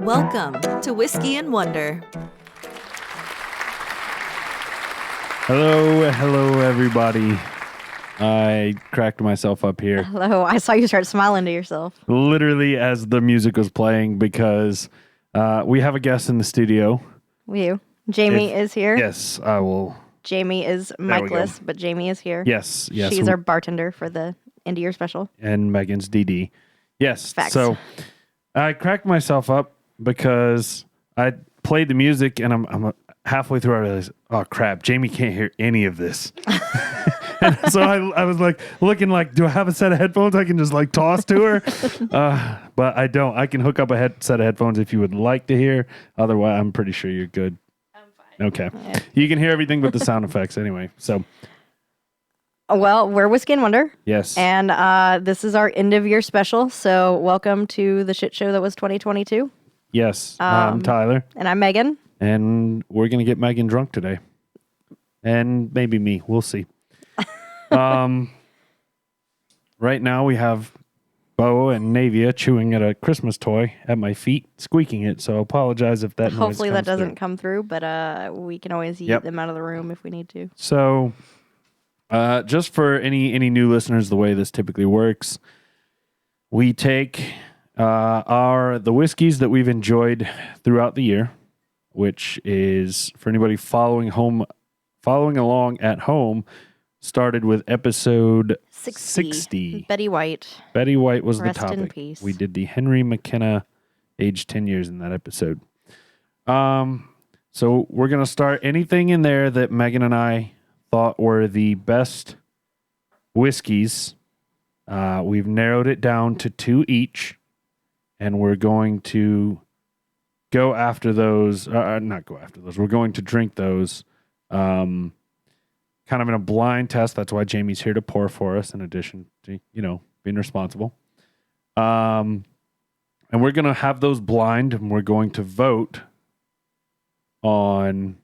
Welcome to Whiskey and Wonder. Hello, everybody. I cracked myself up here. Hello, I saw you start smiling to yourself. Literally as the music was playing because we have a guest in the studio. Jamie is here. Yes, I will. Jamie is Mikeless, but Jamie is here. Yes. She's our bartender for the end of year special. And Megan's DD. Yes. Facts. So I cracked myself up because I played the music and I'm halfway through. I realized, oh crap, Jamie can't hear any of this. And so I was like looking like, do I have a set of headphones I can just like toss to her? But I don't. I can hook up a set of headphones if you would like to hear. Otherwise, I'm pretty sure you're good. I'm fine. Okay. Yeah. You can hear everything but the sound effects anyway. So. Well, we're Whiskey and Wonder. Yes. And this is our end of year special. So welcome to the shit show that was 2022. Yes. I'm Tyler. And I'm Megan. And we're going to get Megan drunk today. And maybe me. We'll see. Right now we have Bo and Navia chewing at a Christmas toy at my feet, squeaking it. So I apologize if that noise Hopefully that comes doesn't through. come through, but we can always yeet them out of the room if we need to. So just for any new listeners, the way this typically works, we take the whiskeys that we've enjoyed throughout the year, which is for anybody following along at home. Started with episode 60. Betty White. Betty White was Rest the topic. in peace. We did the Henry McKenna, age 10 years in that episode. So we're going to start anything in there that Megan and I thought were the best whiskeys. We've narrowed it down to 2 each, and we're going to go after those. Not go after those. We're going to drink those. Kind of in a blind test. That's why Jamie's here to pour for us, in addition to, being responsible. And we're going to have those blind, and we're going to vote on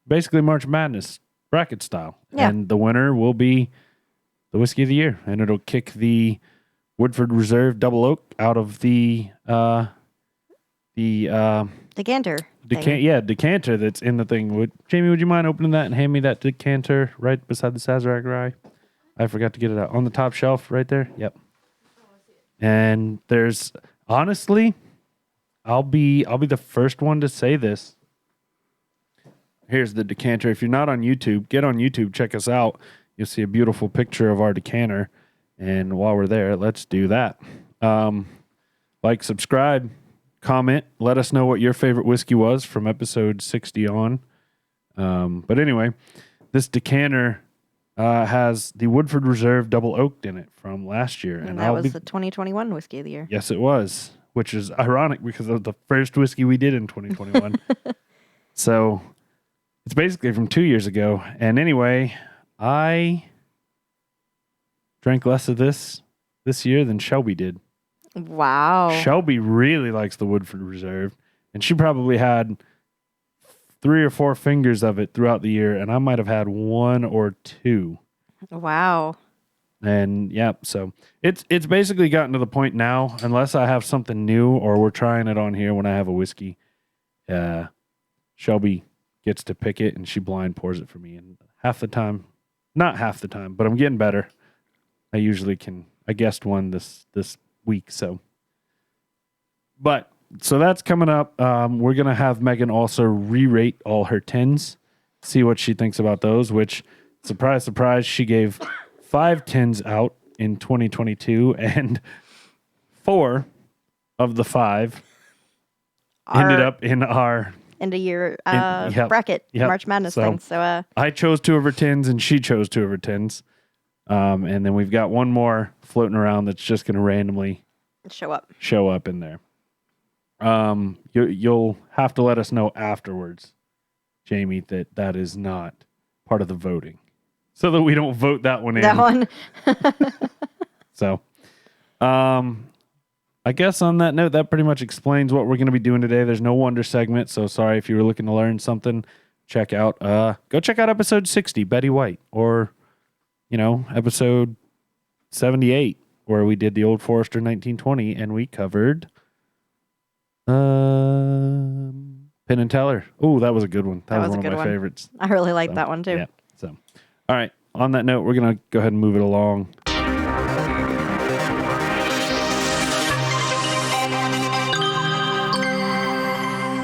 basically March Madness bracket style. Yeah. And the winner will be the whiskey of the year, and it'll kick the Woodford Reserve Double Oak out of the Decanter. decanter that's in the thing. Jamie, would you mind opening that and hand me that decanter right beside the Sazerac rye? I forgot to get it out. On the top shelf right there? Yep. And there's, honestly, I'll be the first one to say this. Here's the decanter. If you're not on YouTube, get on YouTube, check us out. You'll see a beautiful picture of our decanter. And while we're there, let's do that. Like, subscribe. Comment, let us know what your favorite whiskey was from episode 60 on. But anyway, this decanter has the Woodford Reserve Double Oaked in it from last year. And that was the 2021 Whiskey of the Year. Yes, it was, which is ironic because it was the first whiskey we did in 2021. So it's basically from 2 years ago. And anyway, I drank less of this year than Shelby did. Wow. Shelby really likes the Woodford Reserve, and she probably had 3 or 4 fingers of it throughout the year, and I might have had 1 or 2. Wow. And yeah, so it's basically gotten to the point now, unless I have something new or we're trying it on here when I have a whiskey, Shelby gets to pick it and she blind pours it for me. And not half the time, but I'm getting better. I usually can. I guessed one this week, so that's coming up. We're gonna have Megan also re-rate all her 10s, see what she thinks about those, which, surprise, she gave 5 10s out in 2022, and 4 of the 5 ended up in our end of year bracket, March Madness thing. So I chose 2 of her 10s and she chose 2 of her 10s. And then we've got one more floating around that's just going to randomly show up in there. You'll have to let us know afterwards, Jamie, that is not part of the voting, so that we don't vote that one in. That one. So, I guess on that note, that pretty much explains what we're going to be doing today. There's no wonder segment, so sorry if you were looking to learn something. Go check out episode 60, Betty White, or episode 78, where we did the Old Forester 1920, and we covered Penn and Teller. Oh, that was a good one. That was was a one of good my one. favorites. I really like So, that one too. Yeah. So, all right. On that note, we're gonna go ahead and move it along.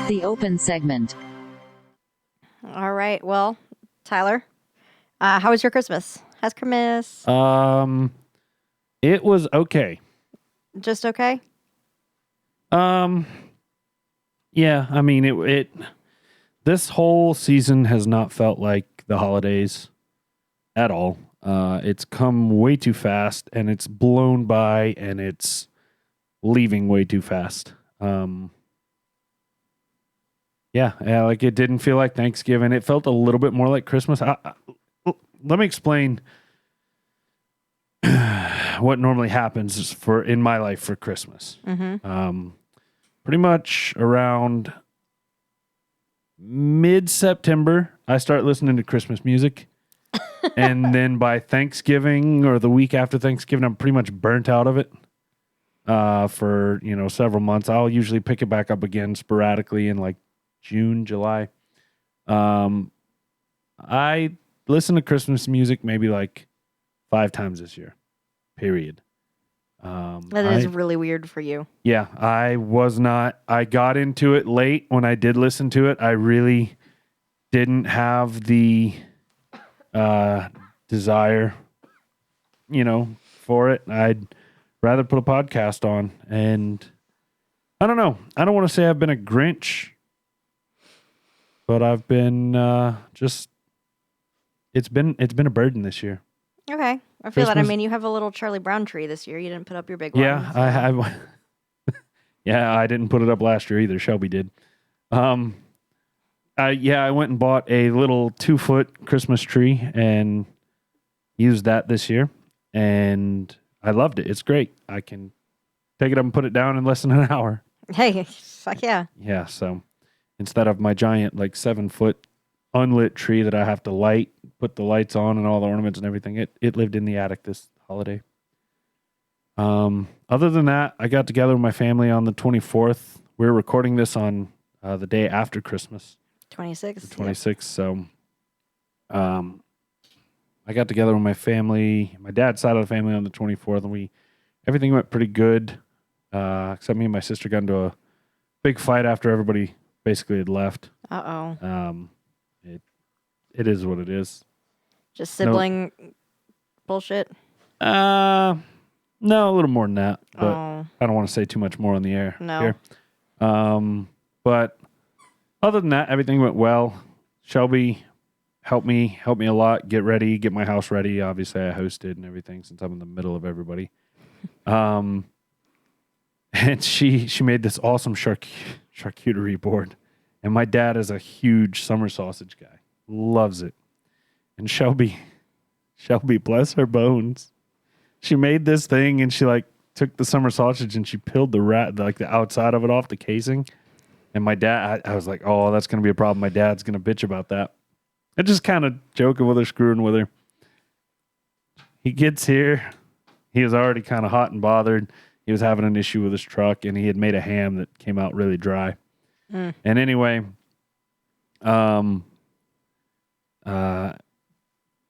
The open segment. All right. Well, Tyler, how was your Christmas? How's Christmas? It was okay. Just okay? Yeah. I mean, it. This whole season has not felt like the holidays at all. It's come way too fast, and it's blown by, and it's leaving way too fast. Yeah, like it didn't feel like Thanksgiving. It felt a little bit more like Christmas. Let me explain what normally happens in my life for Christmas. Pretty much around mid-September, I start listening to Christmas music. And then by Thanksgiving or the week after Thanksgiving, I'm pretty much burnt out of it for, several months. I'll usually pick it back up again sporadically in like June, July. I listen to Christmas music maybe like 5 times this year, period. That is really weird for you. Yeah, I got into it late. When I did listen to it, I really didn't have the desire, for it. I'd rather put a podcast on, and I don't know. I don't want to say I've been a Grinch, but I've been it's been a burden this year. Okay. I feel that. I Christmas- mean, you have a little Charlie Brown tree this year. You didn't put up your big one. Yeah, so- I yeah, I didn't put it up last year either. Shelby did. I went and bought a little 2-foot Christmas tree and used that this year, and I loved it. It's great. I can take it up and put it down in less than an hour. Hey, fuck yeah. Yeah, so instead of my giant 7-foot unlit tree that I have to put the lights on and all the ornaments and everything, it lived in the attic this holiday. Other than that, I got together with my family on the 24th. We're recording this on the day after Christmas, 26. the 26th. So, I got together with my family, my dad's side of the family, on the 24th, and everything went pretty good. Except me and my sister got into a big fight after everybody basically had left. Uh-oh. It is what it is. Just sibling bullshit? No, a little more than that, but Oh. I don't want to say too much more on the air. No. Here. But other than that, everything went well. Shelby helped me a lot, get my house ready. Obviously, I hosted and everything since I'm in the middle of everybody. And she made this awesome charcuterie board. And my dad is a huge summer sausage guy. Loves it. And Shelby, bless her bones, she made this thing and she took the summer sausage and she peeled the outside of it off the casing. And my dad, I was like, oh, that's going to be a problem. My dad's going to bitch about that. I just kind of joking with her, screwing with her. He gets here. He was already kind of hot and bothered. He was having an issue with his truck, and he had made a ham that came out really dry. And anyway,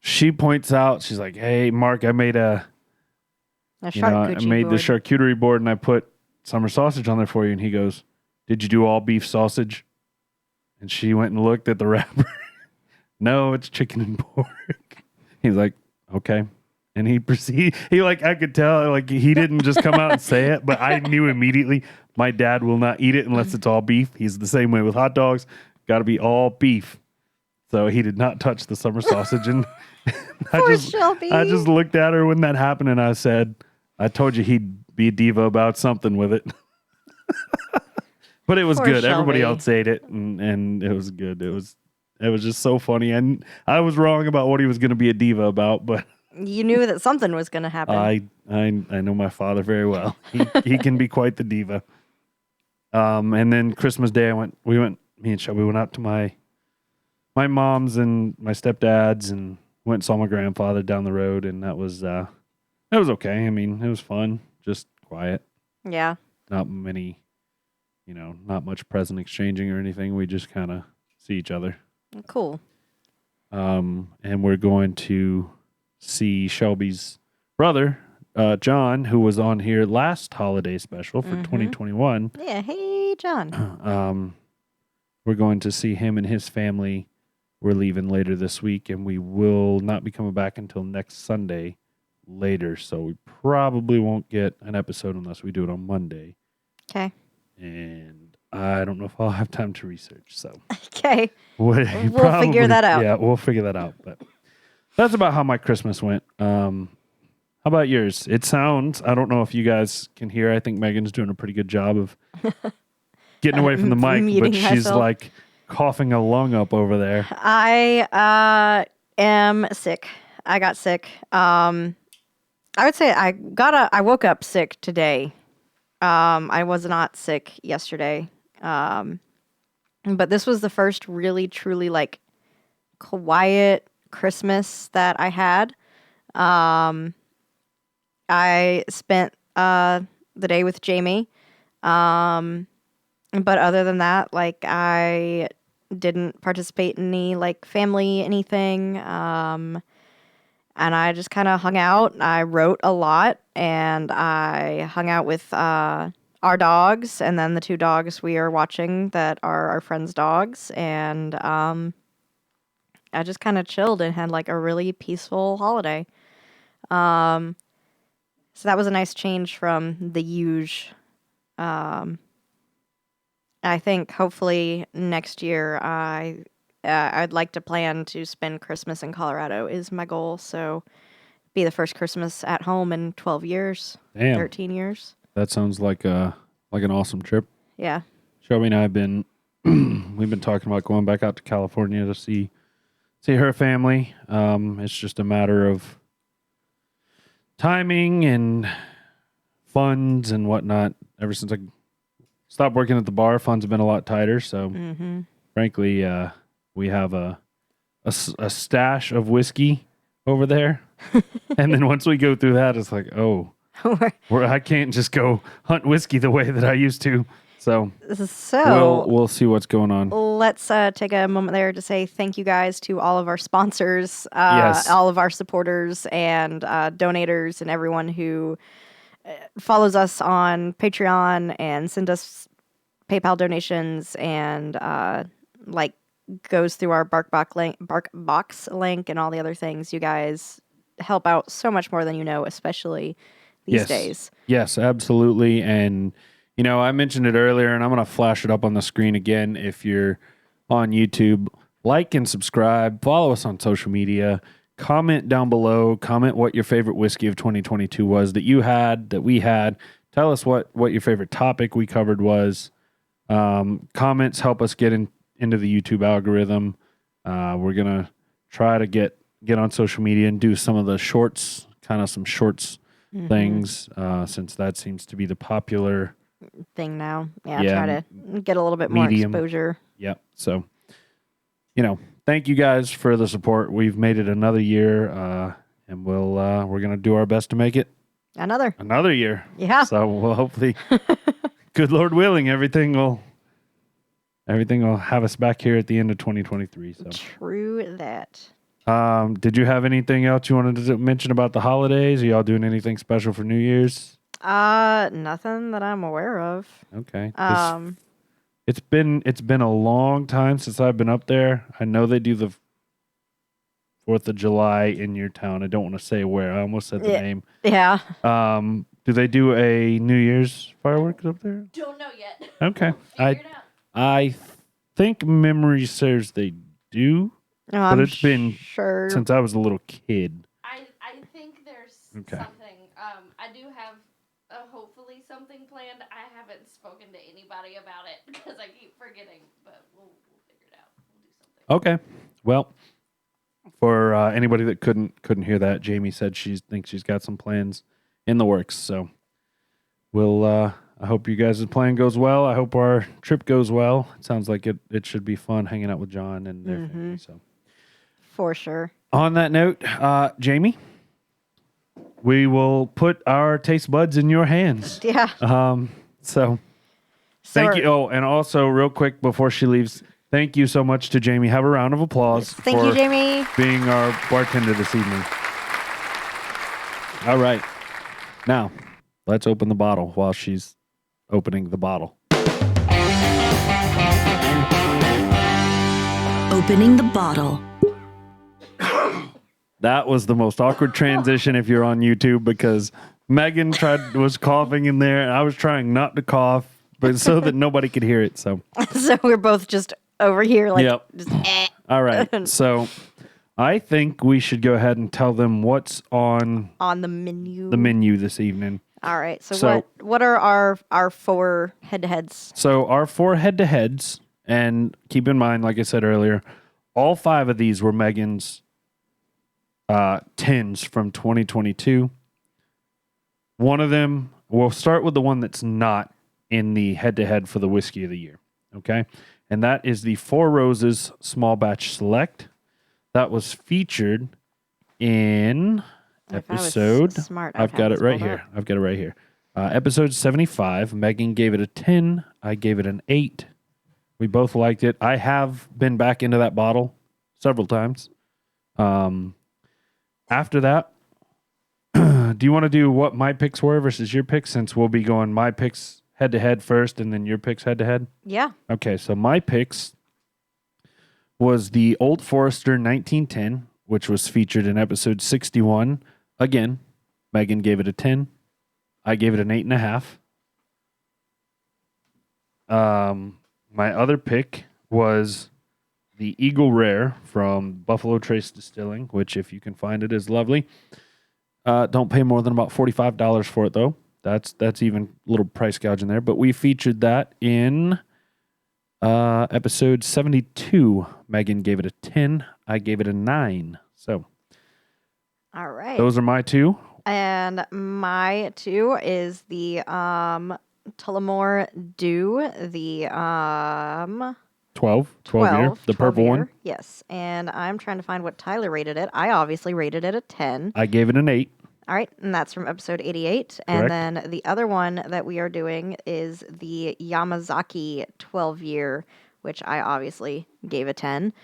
she points out, she's like, hey, Mark, I made the charcuterie board, and I put summer sausage on there for you. And he goes, did you do all beef sausage? And she went and looked at the wrapper. No, it's chicken and pork. He's like, okay. And he I could tell, he didn't just come out and say it, but I knew immediately my dad will not eat it unless it's all beef. He's the same way with hot dogs. Got to be all beef. So he did not touch the summer sausage. And Shelby. I just looked at her when that happened and I said, I told you he'd be a diva about something with it. But it was Poor good. Shelby. Everybody else ate it and it was good. It was just so funny. And I was wrong about what he was going to be a diva about, but You knew that something was going to happen. I know my father very well. He can be quite the diva. And then Christmas Day, me and Shelby went out to my mom's and my stepdad's and went and saw my grandfather down the road, and that was okay. I mean, it was fun, just quiet, Yeah. not many not much present exchanging or anything. We just kind of see each other. Cool. And we're going to see Shelby's brother, John, who was on here last holiday special for 2021. Yeah. Hey, John. We're going to see him and his family. We're leaving later this week, and we will not be coming back until next Sunday later. So we probably won't get an episode unless we do it on Monday. Okay. And I don't know if I'll have time to research. So Okay. we'll figure that out. Yeah, we'll figure that out. But that's about how my Christmas went. How about yours? It sounds, I don't know if you guys can hear. I think Megan's doing a pretty good job of getting away from the mic, muting but she's myself. like coughing a lung up over there. I am sick. I got sick. I would say I woke up sick today. I was not sick yesterday. But this was the first really truly like quiet Christmas that I had. I spent the day with Jamie. But other than that, like I didn't participate in any like family anything. And I just kind of hung out. I wrote a lot and I hung out with our dogs and then the two dogs we are watching that are our friends' dogs. And I just kind of chilled and had like a really peaceful holiday. So that was a nice change from the huge. I think hopefully next year I'd like to plan to spend Christmas in Colorado is my goal. So be the first Christmas at home in 12 years, Damn. 13 years. That sounds like an awesome trip. Yeah. Shelby and I have been we've been talking about going back out to California to see her family. It's just a matter of timing and funds and whatnot. Ever since I stopped working at the bar, funds have been a lot tighter. So, frankly, we have a stash of whiskey over there, and then once we go through that, it's like, oh, I can't just go hunt whiskey the way that I used to. So we'll see what's going on. Let's take a moment there to say thank you guys to all of our sponsors, Yes. all of our supporters and donators and everyone who follows us on Patreon and send us PayPal donations and like goes through our BarkBox link and all the other things. You guys help out so much more than you know, especially these days. Yes, absolutely. And I mentioned it earlier, and I'm going to flash it up on the screen again. If you're on YouTube, like and subscribe, follow us on social media, comment down below, comment what your favorite whiskey of 2022 was that we had. Tell us what your favorite topic we covered was. Comments help us get into the YouTube algorithm. We're going to try to get on social media and do some of the shorts, things, since that seems to be the popular thing now. Yeah, try to get a little bit medium. more exposure. Yep. So, thank you guys for the support. We've made it another year, and we're gonna do our best to make it another year. Yeah. So we'll hopefully, good Lord willing, everything will have us back here at the end of 2023. So true that. Did you have anything else you wanted to mention about the holidays? Are y'all doing anything special for New Year's? Nothing that I'm aware of. Okay. It's been a long time since I've been up there. I know they do the 4th of July in your town. I don't want to say where. I almost said the name. Yeah. Do they do a New Year's fireworks up there? Don't know yet. Okay. Figure it out. I think memory serves they do, but it's been sure since I was a little kid. I think there's Okay. something. I do have hopefully something planned. I haven't spoken to anybody about it because I keep forgetting, but we'll figure it out. We'll do something. Okay. Well, for anybody that couldn't hear that, Jamie said she thinks she's got some plans in the works. So we'll. I hope you guys' plan goes well. I hope our trip goes well. It sounds like it should be fun hanging out with John and their family. So for sure. on that note, Jamie, we will put our taste buds in your hands. Yeah. So Thank you. Oh, and also, real quick before she leaves, thank you so much to Jamie. Have a round of applause Thank you, Jamie. being our bartender this evening. All right. Now, let's open the bottle while she's opening the bottle. Opening the bottle. That was the most awkward transition if you're on YouTube because Megan was coughing in there and I was trying not to cough, but so that nobody could hear it. So We're both just over here like Yep. just all right. So I think we should go ahead and tell them what's on on the menu. this evening. All right. So, So- what are our 4 head-to-heads? So our 4 head-to-heads, and keep in mind, like I said earlier, all 5 of these were Megan's tins from 2022. One of them, we'll start with the one that's not in the head-to-head for the whiskey of the year, okay? And that is the Four Roses Small Batch Select. That was featured in If I was episode. smart, I've I'd got have it right this pulled here. up. I've got it right here. Episode 75. Megan gave it a 10. I gave it an 8. We both liked it. I have been back into that bottle several times. After that, do you want to do what my picks were versus your picks, since we'll be going my picks head to head first and then your picks head to head? Yeah. Okay, so my picks was the Old Forester 1910, which was featured in episode 61. Again, Megan gave it a 10. I gave it an 8.5. My other pick was the Eagle Rare from Buffalo Trace Distilling, which, if you can find it, is lovely. Don't pay more than about $45 for it, though. That's even a little price gouge in there. But we featured that in episode 72. Megan gave it a 10. I gave it a 9. So All right. those are my 2. And my 2 is the Tullamore Dew, the 12 year, the 12 purple year. one. Yes. And I'm trying to find what Tyler rated it. I obviously rated it a 10. I gave it an 8. All right, and that's from episode 88. And then the other one that we are doing is the Yamazaki 12-year, which I obviously gave a 10.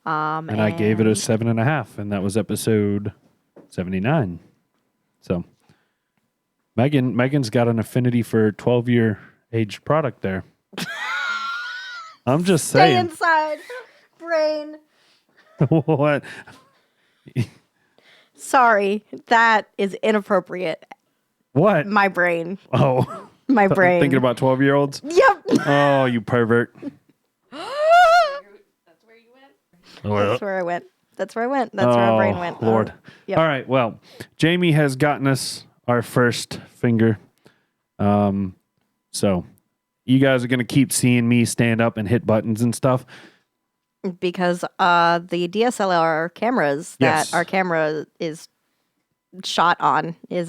And I gave it a 7.5, and that was episode 79. So Megan's got an affinity for 12-year aged product there. I'm just Stay saying. inside, brain. What? Sorry, that is inappropriate. What? My brain. Oh, My brain. thinking about 12-year-olds? Yep. Oh, you pervert. That's where you went? That's where I went. That's where I went. That's where my brain went. Lord. Yep. All right. Well, Jamie has gotten us our first finger. So you guys are going to keep seeing me stand up and hit buttons and stuff. Because the DSLR cameras Yes. that our camera is shot on is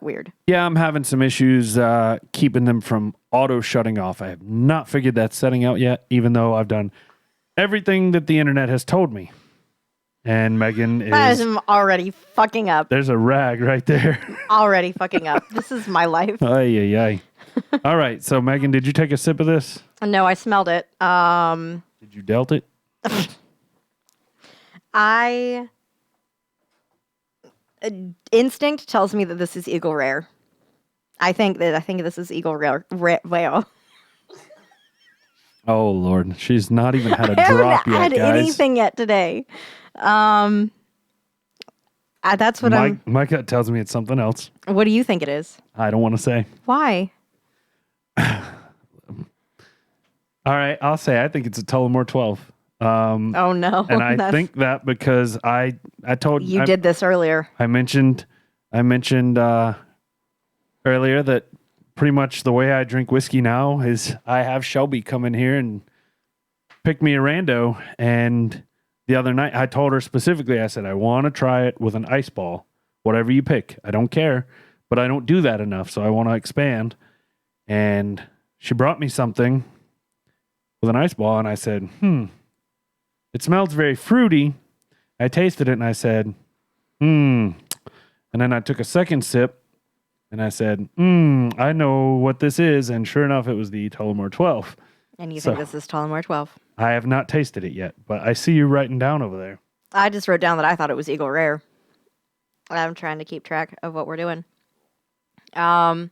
weird. Yeah, I'm having some issues keeping them from auto shutting off. I have not figured that setting out yet, even though I've done everything that the internet has told me. And Megan is... I'm already fucking up. There's a rag right there. Already fucking up. This is my life. Ay, ay, ay. All right. So, Megan, did you take a sip of this? No, I smelled it. Did you dealt it? Instinct tells me that this is Eagle Rare. I think this is Eagle Rare. Well, Oh, Lord. She's not even had a I drop haven't yet, had guys. anything yet today. That's what My gut tells me it's something else. What do you think it is? I don't want to say. Why? All right. I'll say I think it's a Tullamore 12. Oh no! And I That's- think that because I told you did this earlier. I mentioned earlier that pretty much the way I drink whiskey now is I have Shelby come in here and pick me a rando. And the other night I told her specifically, I said, I want to try it with an ice ball, whatever you pick. I don't care, but I don't do that enough. So I want to expand. And she brought me something with an ice ball. And I said, it smells very fruity. I tasted it and I said, And then I took a second sip And I said, I know what this is. And sure enough, it was the Tullamore 12. And you So- think this is Tullamore 12. I have not tasted it yet, but I see you writing down over there. I just wrote down that I thought it was Eagle Rare. I'm trying to keep track of what we're doing. But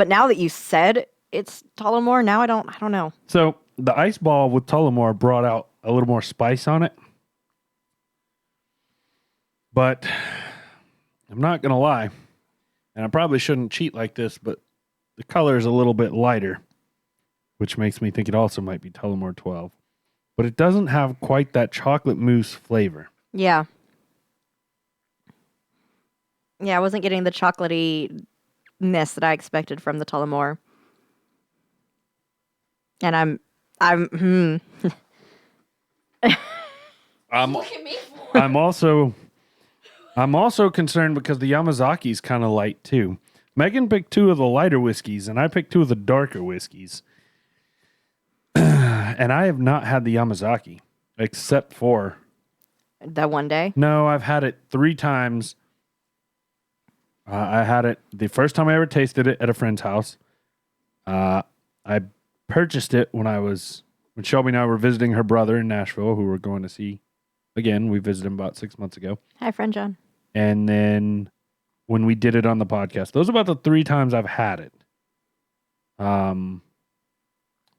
now that you said it's Tullamore, now I don't know. So the ice ball with Tullamore brought out a little more spice on it. But I'm not going to lie, and I probably shouldn't cheat like this, but the color is a little bit lighter, which makes me think it also might be Tullamore 12. But it doesn't have quite that chocolate mousse flavor. Yeah. Yeah, I wasn't getting the chocolatey-ness that I expected from the Tullamore. And I'm Look at me for. I'm also concerned because the Yamazaki's kind of light too. Megan picked 2 of the lighter whiskeys, and I picked 2 of the darker whiskeys. And I have not had the Yamazaki, except for... that one day. No, I've had it 3 times. I had it the first time I ever tasted it at a friend's house. I purchased it when Shelby and I were visiting her brother in Nashville, who we're going to see again. We visited him about 6 months ago. Hi, friend John. And then when we did it on the podcast, those are about the 3 times I've had it.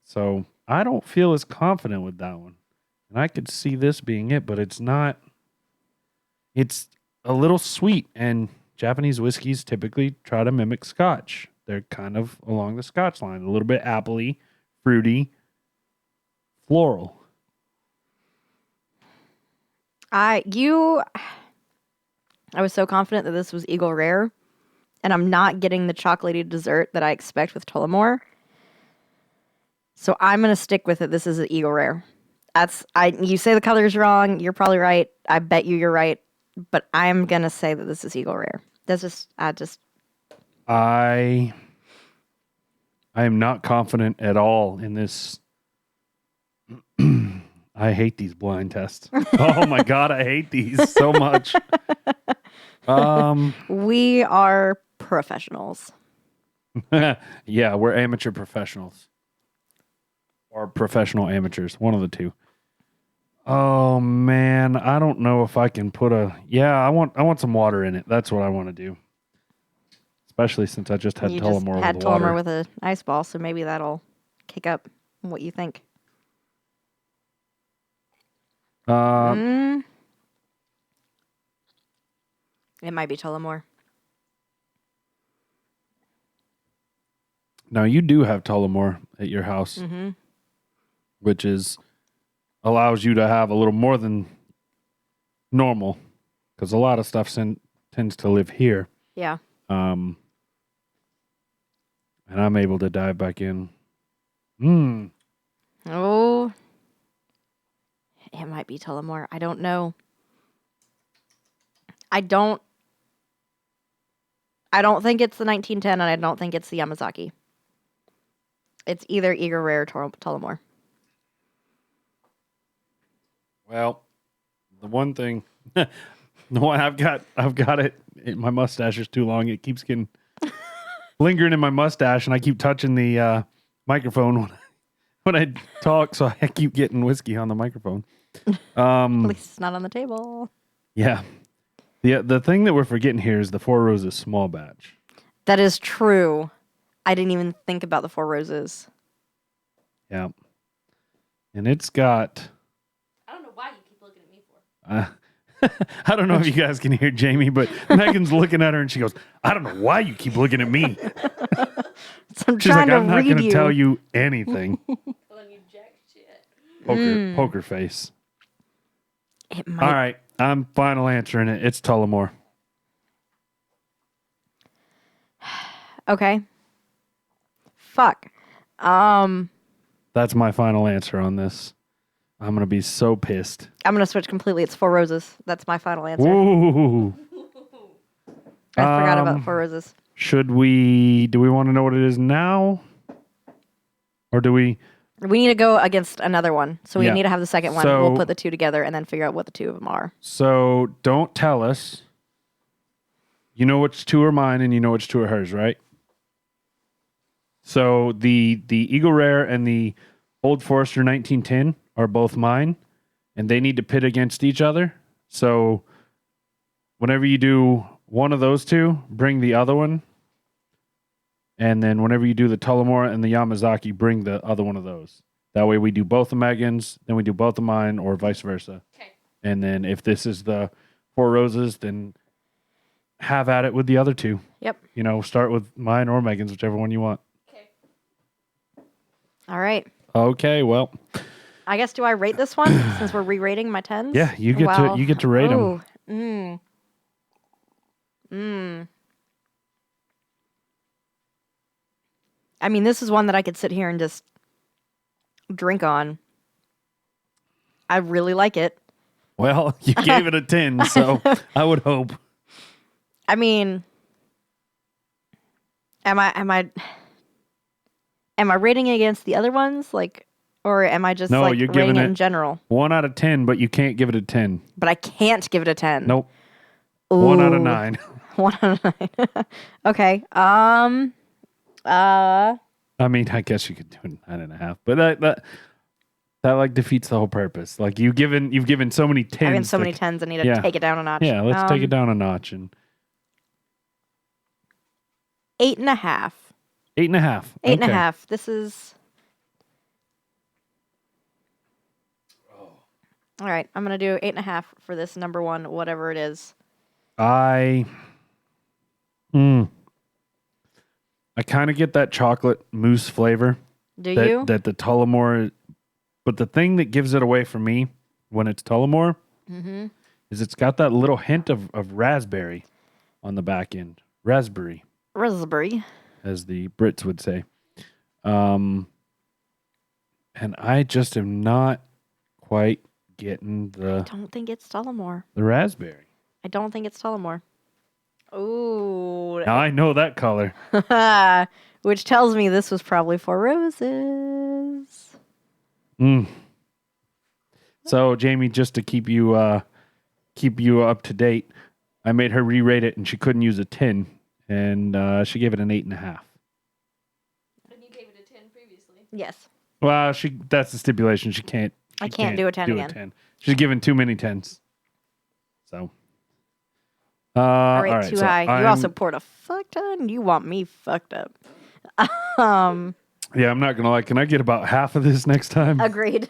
So I don't feel as confident with that one. And I could see this being it, but it's not. It's a little sweet, and Japanese whiskeys typically try to mimic Scotch. They're kind of along the Scotch line, a little bit appley, fruity, floral. I was so confident that this was Eagle Rare, and I'm not getting the chocolatey dessert that I expect with Tullamore. So I'm going to stick with it. This is an Eagle Rare. You say the color's wrong. You're probably right. I bet you're right. But I'm going to say that this is Eagle Rare. I am not confident at all in this. I hate these blind tests. Oh my God, I hate these so much. We are professionals. Yeah, we're amateur professionals. Or professional amateurs, one of the two. Oh man, I don't know if I can put I want some water in it. That's what I want to do. Especially since I just had You Tullamore just had with water. Tullamore with an ice ball, so maybe that'll kick up what you think. It might be Tullamore. Now you do have Tullamore at your house, which allows you to have a little more than normal, because a lot of stuff tends to live here. Yeah. And I'm able to dive back in. Oh. It might be Tullamore. I don't know. I don't think it's the 1910, and I don't think it's the Yamazaki. It's either Eagle Rare or Tullamore. Well, the one thing, the one I've got it. My mustache is too long. It keeps getting lingering in my mustache, and I keep touching the microphone when I talk, so I keep getting whiskey on the microphone. At least it's not on the table. Yeah. The thing that we're forgetting here is the Four Roses small batch. That is true. I didn't even think about the Four Roses. Yeah. And it's got... I don't know why you keep looking at me for. I don't know if you guys can hear Jamie, but Megan's looking at her and she goes, I don't know why you keep looking at me. So I'm She's trying like, to I'm not read going to you. tell you anything. Telling you jack shit. Poker face. It might. All right. I'm final answering it. It's Tullamore. Okay. Fuck. That's my final answer on this. I'm going to be so pissed. I'm gonna switch completely. It's Four Roses. That's my final answer. Ooh. I forgot about Four Roses. Do we want to know what it is now? Or do we? We need to go against another one. So we Yeah. need to have the second one. So- We'll put the two together and then figure out what the two of them are. So don't tell us. You know which two are mine and you know which two are hers, right? So the Eagle Rare and the Old Forester 1910 are both mine, and they need to pit against each other. So whenever you do one of those two, bring the other one. And then whenever you do the Tullamore and the Yamazaki, bring the other one of those. That way we do both of Megan's, then we do both of mine, or vice versa. Okay. And then if this is the Four Roses, then have at it with the other two. Yep. You know, start with mine or Megan's, whichever one you want. Okay. All right. Okay, well, I guess do I rate this one since we're re-rating my 10s? yeah, you get to rate them. I mean, this is one that I could sit here and just drink on. I really like it. Well, you gave it a 10, so I would hope. I mean, am I rating it against the other ones, like, or am I just No, like you're rating giving it it in general? 1 out of 10, but you can't give it a 10. But I can't give it a 10. Nope. Ooh. 1 out of 9. 1 out of 9. Okay. I mean, I guess you could do it 9.5, but that like defeats the whole purpose. Like you've given so many 10s. I've given so many 10s. I need to take it down a notch. Yeah, let's take it down a notch and 8.5. 8.5. 8.5. This is. All right, I'm gonna do 8.5 for this number one, whatever it is. I kind of get that chocolate mousse flavor. Do you? That the Tullamore, but the thing that gives it away for me when it's Tullamore is it's got that little hint of raspberry on the back end. Raspberry, as the Brits would say. And I just am not quite getting I don't think it's Tullamore. the raspberry. I don't think it's Tullamore. Ooh. Now I know that color. Which tells me this was probably Four Roses. So Jamie, just to keep you up to date, I made her re-rate it, and she couldn't use a 10, and she gave it an 8.5. And you gave it a 10 previously. Yes. Well, that's the stipulation. She can't. I can't do a 10 again. She's given too many 10s. So. All right, too so high. You also poured a fuck ton. You want me fucked up. Yeah, I'm not gonna lie. Can I get about half of this next time? Agreed.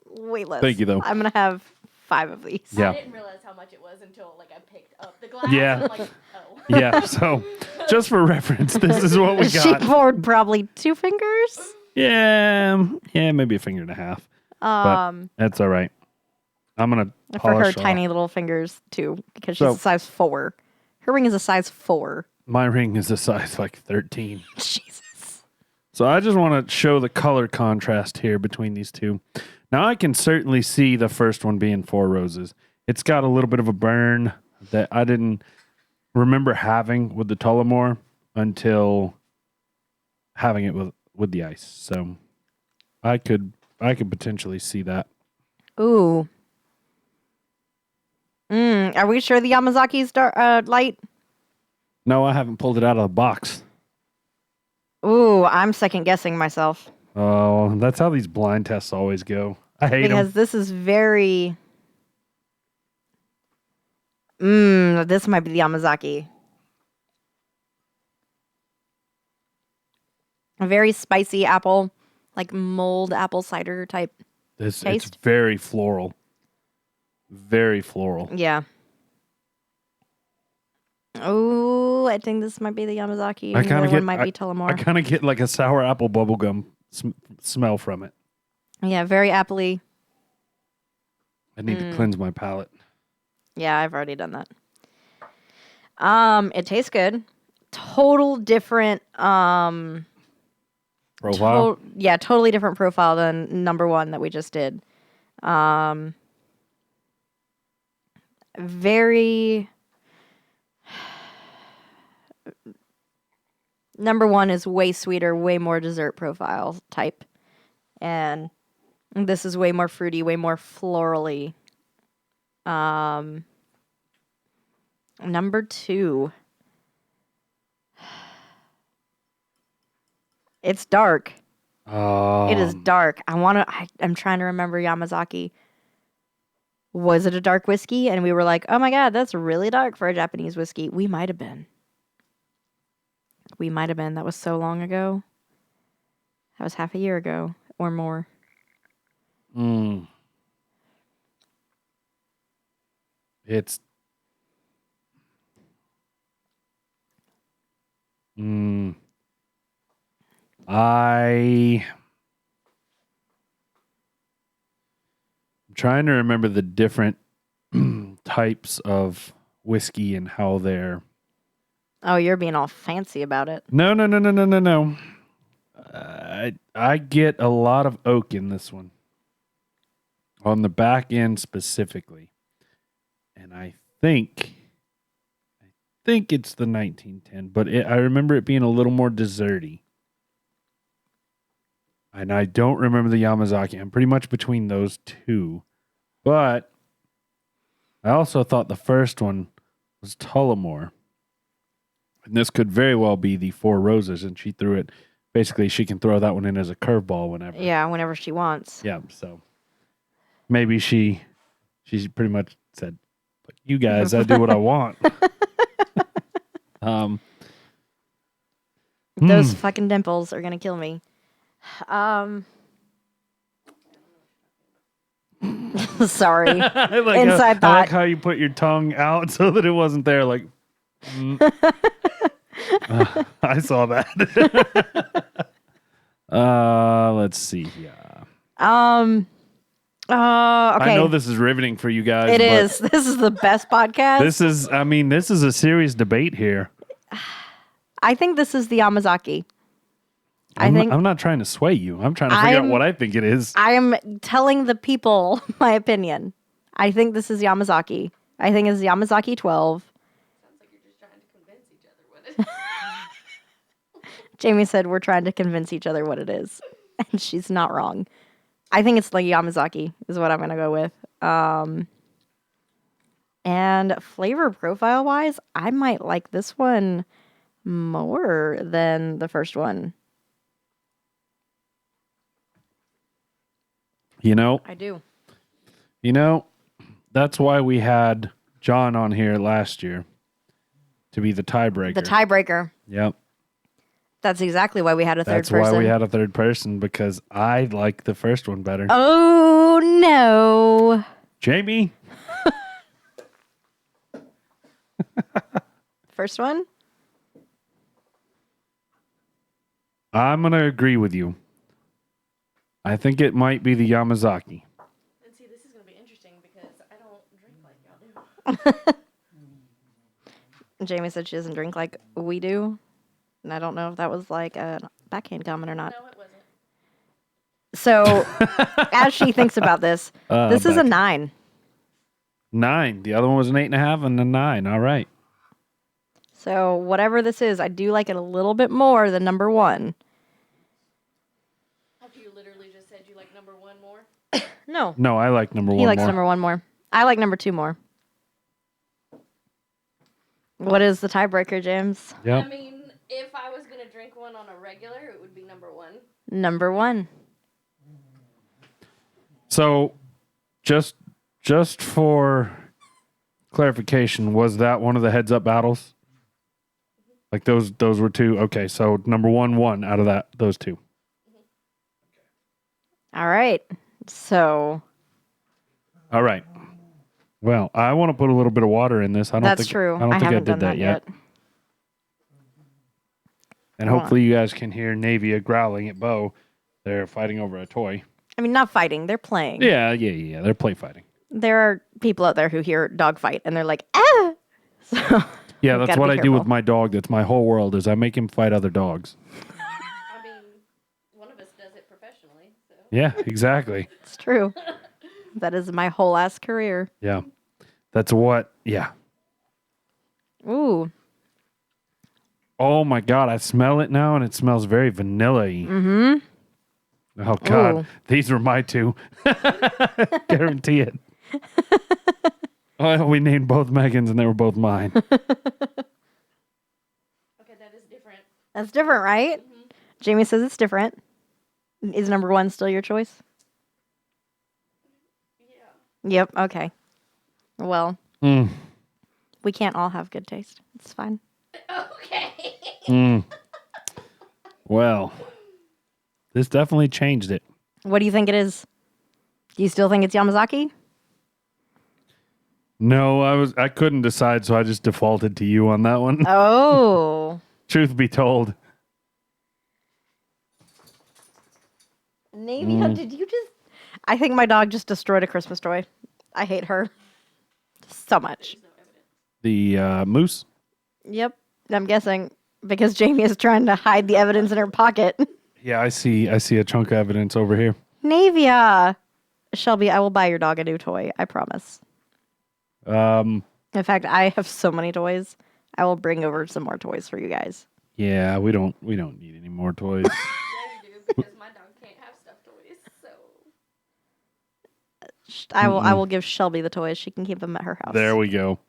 Way less. Thank you, though. I'm gonna have 5 of these. Yeah. I didn't realize how much it was until I picked up the glass. Yeah. And I'm like, oh. Yeah. So, just for reference, this is what we She got. poured probably 2 fingers. Yeah, maybe a finger and a half. But that's all right. I'm gonna For her polish tiny little fingers too, because she's a size 4. Her ring is a size 4. My ring is a size like 13. Jesus. So I just want to show the color contrast here between these two. Now I can certainly see the first one being Four Roses. It's got a little bit of a burn that I didn't remember having with the Tullamore until having it with the ice. So I could potentially see that. Ooh. Are we sure the Yamazaki's light? No, I haven't pulled it out of the box. Ooh, I'm second guessing myself. Oh, that's how these blind tests always go. I hate them. Because this is very... this might be the Yamazaki. A very spicy apple, like mulled apple cider type It's taste. very floral. Very floral. Yeah. Oh, I think this might be the Yamazaki. And the other one might be Tullamore. I kind of get like a sour apple bubblegum smell from it. Yeah, very appley. I need to cleanse my palate. Yeah, I've already done that. It tastes good. Total different Profile? totally different profile than number one that we just did. Very number one is way sweeter, way more dessert profile type. And this is way more fruity, way more florally. Number 2. It's dark. It is dark. I'm trying to remember Yamazaki. Was it a dark whiskey? And we were like, oh my God, that's really dark for a Japanese whiskey. We might have been. That was so long ago. That was half a year ago or more. It's I'm trying to remember the different types of whiskey and how they're. Oh, you're being all fancy about it. No. I get a lot of oak in this one. On the back end specifically. And I think it's the 1910, but I remember it being a little more desserty. And I don't remember the Yamazaki. I'm pretty much between those two. But I also thought the first one was Tullamore. And this could very well be the Four Roses, and she threw it. Basically, she can throw that one in as a curveball whenever. Yeah, whenever she wants. Yeah, so maybe she pretty much said, "But you guys, I do what I want." Those fucking dimples are gonna kill me. Sorry. Inside thought. I like how you put your tongue out so that it wasn't there. Like, I saw that. Let's see. Yeah. Okay. I know this is riveting for you guys. It is. This is the best podcast. This is a serious debate here. I think this is the Yamazaki. I'm not trying to sway you. I'm trying to figure out what I think it is. I am telling the people my opinion. I think this is Yamazaki. I think it's Yamazaki 12. Sounds like you're just trying to convince each other what it is. Jamie said we're trying to convince each other what it is. And she's not wrong. I think it's like Yamazaki is what I'm going to go with. And flavor profile wise, I might like this one more than the first one. I do. That's why we had John on here last year to be the tiebreaker. The tiebreaker. Yep. That's exactly why we had a third person. That's why we had a third person, because I like the first one better. Oh, no. Jamie? First one? I'm going to agree with you. I think it might be the Yamazaki. And see, this is going to be interesting because I don't drink like y'all do. Jamie said she doesn't drink like we do. And I don't know if that was like a backhand comment or not. No, it wasn't. So, as she thinks about this, this is a 9. 9. The other one was an 8.5 and a 9. All right. So, whatever this is, I do like it a little bit more than number 1. After you literally just said you like number 1 more? No. No, I like number 1 He likes more. number 1 more. I like number 2 more. What is the tiebreaker, James? Yep. I mean, if I was going to drink one on a regular, it would be number 1. Number 1. So, just for clarification, was that one of the heads-up battles? Like those were 2? Okay, so number 1 won out of those 2. All right. So. All right. Well, I want to put a little bit of water in this. That's true. I don't think I haven't did done that yet. And Hold hopefully you guys can hear Navia growling at Bo. They're fighting over a toy. I mean, not fighting. They're playing. Yeah. They're play fighting. There are people out there who hear dog fight and they're like, ah! So, yeah, that's what I do with careful. my dog. That's my whole world is I make him fight other dogs. I mean, one of us does it professionally. So. Yeah, exactly. It's true. That is my whole ass career. Yeah. That's what, yeah. Ooh. Oh my God, I smell it now and it smells very vanilla-y. Mm-hmm. Oh God, Ooh. these were my 2. Guarantee it. Oh, we named both Megans and they were both mine. Okay, that is different. That's different, right? Mm-hmm. Jamie says it's different. Is number 1 still your choice? Yeah. Yep. Okay. Well, Mm, we can't all have good taste. It's fine. Okay. mm. Well, this definitely changed it. What do you think it is? Do you still think it's Yamazaki? No, I couldn't decide, so I just defaulted to you on that one. Oh. Truth be told. Navy, did you just... I think my dog just destroyed a Christmas toy. I hate her so much. The moose? Yep. I'm guessing because Jamie is trying to hide the evidence in her pocket. Yeah, I see a chunk of evidence over here. Navia. Shelby, I will buy your dog a new toy. I promise. In fact, I have so many toys. I will bring over some more toys for you guys. Yeah, we don't need any more toys. Yeah, you do, because my dog can't have stuffed toys, so... I will give Shelby the toys. She can keep them at her house. There we go.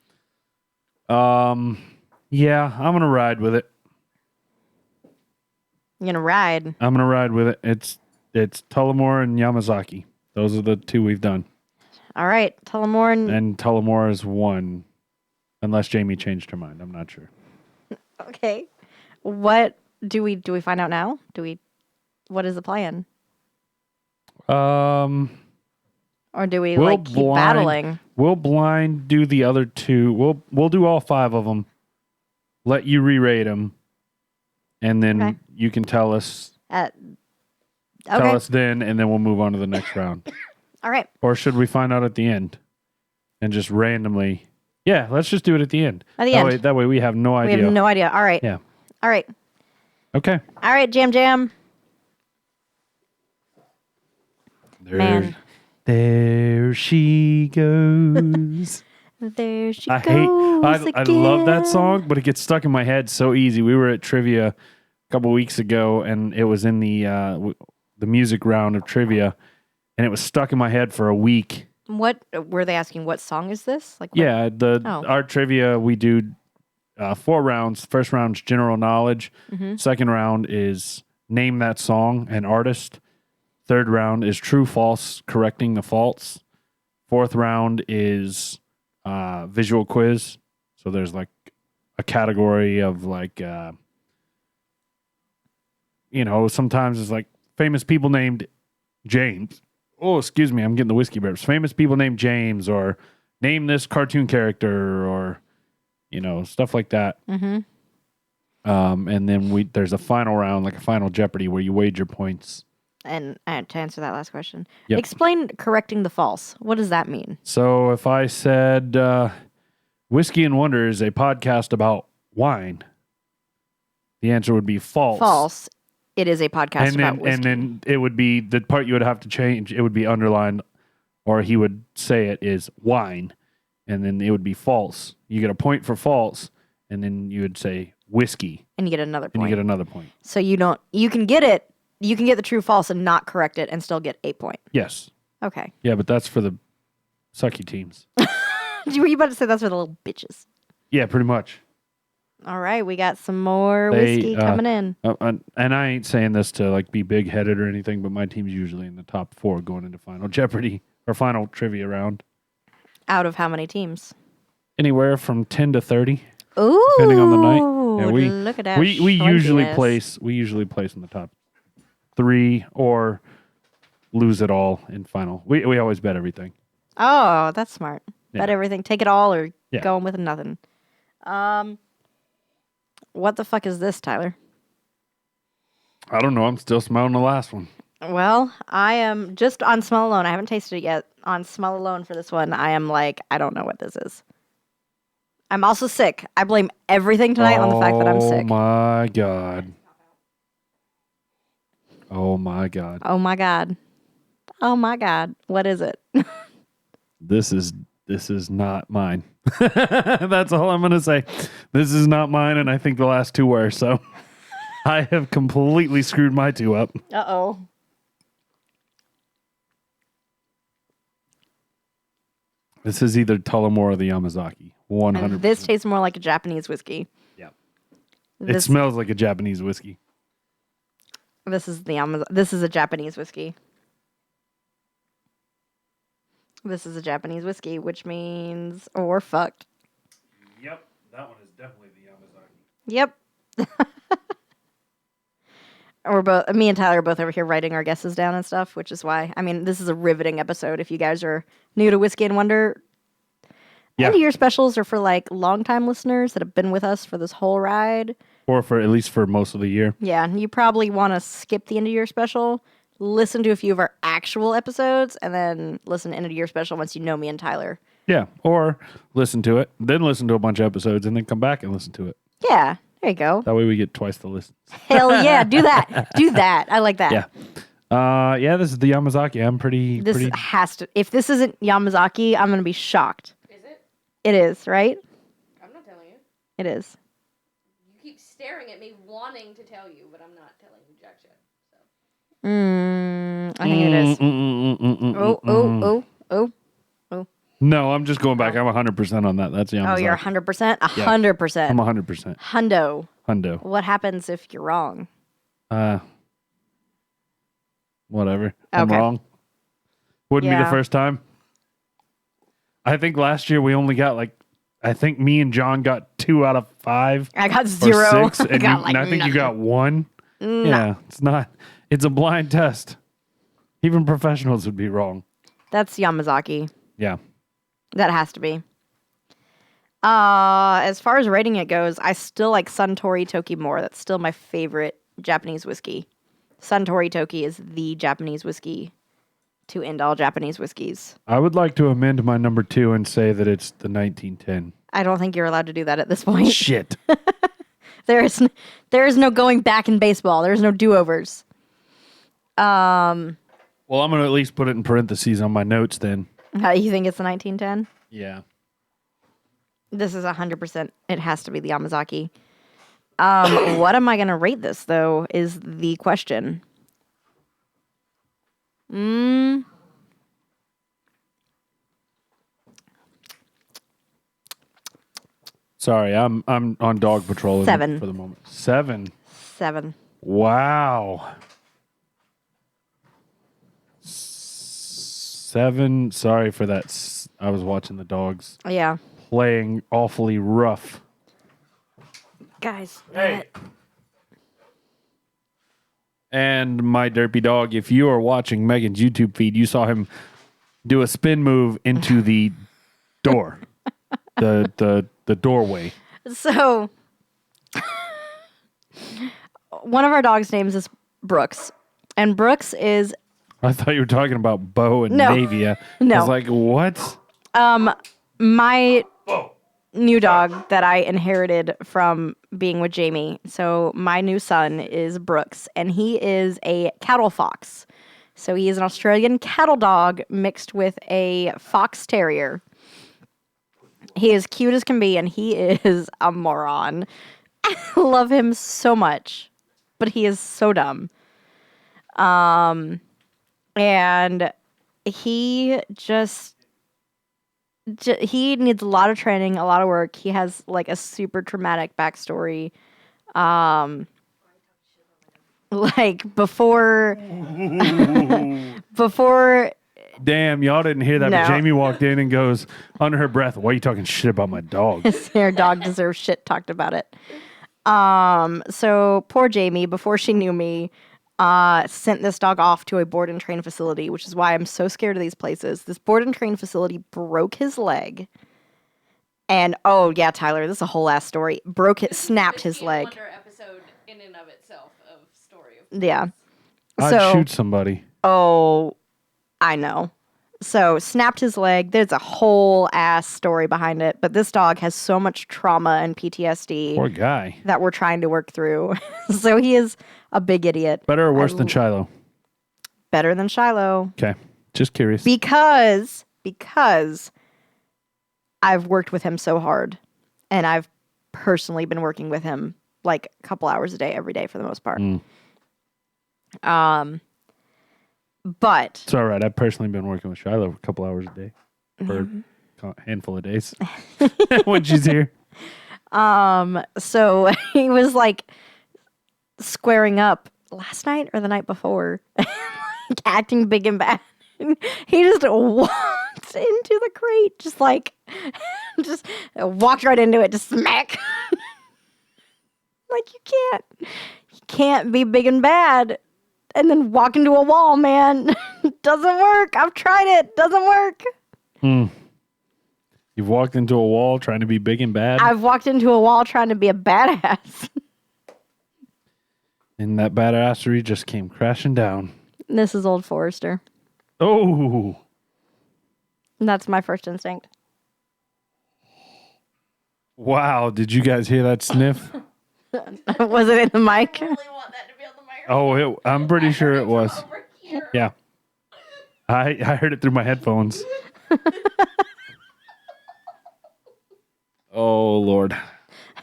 Yeah, I'm gonna ride with it. You're gonna ride. I'm gonna ride with it. It's Tullamore and Yamazaki. Those are the 2 we've done. All right, Tullamore And Tullamore is 1. Unless Jamie changed her mind. I'm not sure. Okay. What do we find out now? What is the plan? Or do we keep battling? We'll blind do the other 2. We'll do all 5 of them. Let you re-rate them, and then Okay. you can tell us Okay. then, and then we'll move on to the next round. All right. Or should we find out at the end and just randomly? Yeah, let's just do it at the end. At the end. That way we have no We idea. have no idea. All right. Yeah. All right. Okay. All right, Jam. Man. There she goes. There she I goes love that again. song, but it gets stuck in my head so easy. We were at trivia a couple weeks ago, and it was in the music round of trivia, and it was stuck in my head for a week. What were they asking? What song is this? Like, what? Yeah, Oh. our trivia, we do 4 rounds. First round's general knowledge. Mm-hmm. Second round is name that song and artist. Third round is true false, correcting the faults. Fourth round is visual quiz. So there's like a category of like sometimes it's like famous people named James. Oh, excuse me, I'm getting the whiskey burps. Famous people named James, or name this cartoon character, or stuff like that. Mm-hmm. And then there's a final round, like a final Jeopardy, where you wager points. And to answer that last question, Yep. explain correcting the false. What does that mean? So if I said Whiskey and Wonder is a podcast about wine, the answer would be false. False. It is a podcast And about then whiskey. and then it would be the part you would have to change. It would be underlined, or he would say it is wine, and then it would be false. You get a point for false, and then you would say whiskey, And you get another and point. you get another point. So you can get it. You can get the true false and not correct it and still get a point. Yes. Okay. Yeah, but that's for the sucky teams. Were you about to say that's for the little bitches? Yeah, pretty much. All right, we got some more They, whiskey coming in. And I ain't saying this to like be big headed or anything, but my team's usually in the top 4 going into Final Jeopardy or final trivia round. Out of how many teams? Anywhere from 10 to 30, Ooh, depending on the night. Yeah, look at that. we usually schwankiness. place in the top 3 or lose it all in final. We always bet everything. Oh, that's smart. Yeah. Bet everything. Take it all or Yeah. go with nothing. What the fuck is this, Tyler? I don't know. I'm still smelling the last one. Well, I am just on smell alone. I haven't tasted it yet. On smell alone for this one, I am like, I don't know what this is. I'm also sick. I blame everything tonight on the fact that I'm sick. Oh my God. Oh my God. Oh my God. Oh my God. What is it? This is not mine. That's all I'm going to say. This is not mine, and I think the last 2 were, so I have completely screwed my 2 up. Uh-oh. This is either Tullamore or the Yamazaki. 100%. And this tastes more like a Japanese whiskey. Yeah. It This, smells like a Japanese whiskey. this is This is a Japanese whiskey. This is a Japanese whiskey, which means we're fucked. Yep. That one is definitely the Yamazaki. Yep. We're both, me and Tyler are both over here writing our guesses down and stuff, which is why, I mean, this is a riveting episode. If you guys are new to Whiskey and Wonder, Yeah. end of year specials are for like longtime listeners that have been with us for this whole ride. Or for at least for most of the year. Yeah, you probably want to skip the end of year special, listen to a few of our actual episodes, and then listen to end of year special once you know me and Tyler. Yeah. Or listen to it, then listen to a bunch of episodes, and then come back and listen to it. Yeah, there you go. That way we get twice the listens. Hell yeah, do that. Do that. I like that. Yeah. Yeah, this is the Yamazaki. I'm pretty... This has to, if this isn't Yamazaki, I'm going to be shocked. Is it? It is, right? I'm not telling you. It is. You keep staring at me wanting to tell you, but I'm not telling you jack shit. So. I think it is. Oh. No, I'm just going back. I'm 100% on that. That's Yamazaki. Oh, you're 100%? 100%. I'm 100%. Hundo. What happens if you're wrong? Whatever. I'm Okay. wrong. Wouldn't be Yeah. the first time. I think last year we only got I think me and John got 2 out of 5. I got Or 0. 6, and I think you got 1. No. Yeah, it's a blind test. Even professionals would be wrong. That's Yamazaki. Yeah. That has to be. As far as rating it goes, I still like Suntory Toki more. That's still my favorite Japanese whiskey. Suntory Toki is the Japanese whiskey to end all Japanese whiskeys. I would like to amend my number 2 and say that it's the 1910. I don't think you're allowed to do that at this point. Shit. There is no going back in baseball. There's no do-overs. Well, I'm going to at least put it in parentheses on my notes then. You think it's the 1910? Yeah. This is 100%. It has to be the Yamazaki. What am I going to rate this, though, is the question. Sorry, I'm on dog patrol 7. for the moment. 7. 7. Wow. 7. Sorry for that. I was watching the dogs Yeah. playing awfully rough. Guys. Hey. And my derpy dog, if you are watching Megan's YouTube feed, you saw him do a spin move into the door. the doorway. So, one of our dogs' names is Brooks. And Brooks is... I thought you were talking about Bo and No. Navia. No. I was like, what? my new dog that I inherited from being with Jamie. So my new son is Brooks, and he is a cattle fox. So he is an Australian cattle dog mixed with a fox terrier. He is cute as can be, and he is a moron. I love him so much, but he is so dumb. And he he needs a lot of training, a lot of work. He has like a super traumatic backstory. Like before Damn, y'all didn't hear that, but No. Jamie walked in and goes under her breath, why are you talking shit about my dog? their dog deserves shit talked about it. So poor Jamie, before she knew me, sent this dog off to a board and train facility, which is why I'm so scared of these places. This board and train facility broke his leg. And, oh, yeah, Tyler, this is a whole ass story. Snapped his Whiskey and leg. Wonder episode in and of itself of story of Yeah. I'd shoot somebody. Oh, I know. So, snapped his leg. There's a whole ass story behind it. But this dog has so much trauma and PTSD Poor guy. that we're trying to work through. So, he is a big idiot. Better or worse than Shiloh? Better than Shiloh. Okay. Just curious. Because I've worked with him so hard. And I've personally been working with him like a couple hours a day, every day for the most part. But It's all right. I've personally been working with Shiloh a couple hours a day. Or a handful of days when she's here. So he was like squaring up last night or the night before, like, acting big and bad. He just walked into the crate, just walked right into it, just smack. Like you can't be big and bad and then walk into a wall, man. Doesn't work. I've tried it. Doesn't work. You've walked into a wall trying to be big and bad? I've walked into a wall trying to be a badass. And that badassery just came crashing down. This is Old Forester. Oh. And that's my first instinct. Wow. Did you guys hear that sniff? Was it in the mic? I really want that to be on the microphone. I'm pretty sure it was. Over here. Yeah. I heard it through my headphones. Oh, Lord.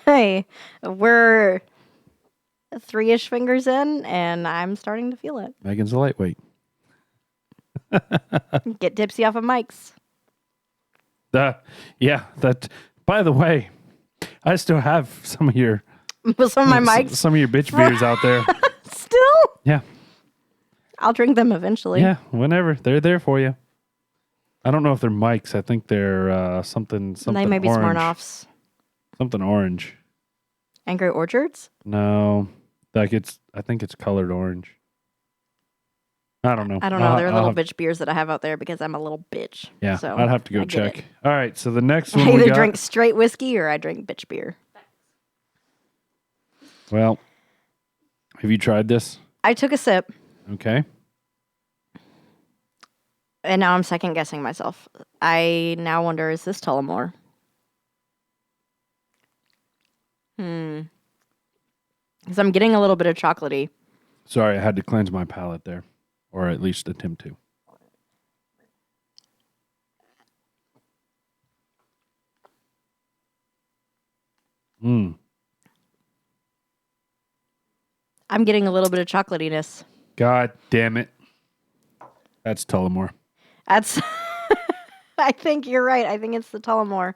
Hey, we're 3-ish fingers in, and I'm starting to feel it. Megan's a lightweight. Get tipsy off of mics. Yeah. That. By the way, I still have some of your Some of my mics. some of your bitch beers out there. Still? Yeah. I'll drink them eventually. Yeah. Whenever they're there for you. I don't know if they're mics. I think they're something. They may be orange. Smirnoffs. Something orange. Angry Orchards? No, I think it's colored orange. I don't know. I don't know. They're I'll little have- bitch beers that I have out there because I'm a little bitch. Yeah, so I'd have to go I get check. it. All right, so the next I one we either got. drink straight whiskey or I drink bitch beer. Well, have you tried this? I took a sip, Okay. and now I'm second guessing myself. I now wonder, is this Tullamore? Because I'm getting a little bit of chocolatey. Sorry, I had to cleanse my palate there, or at least attempt to. I'm getting a little bit of chocolatiness. God damn it. That's Tullamore. That's. I think you're right. I think it's the Tullamore.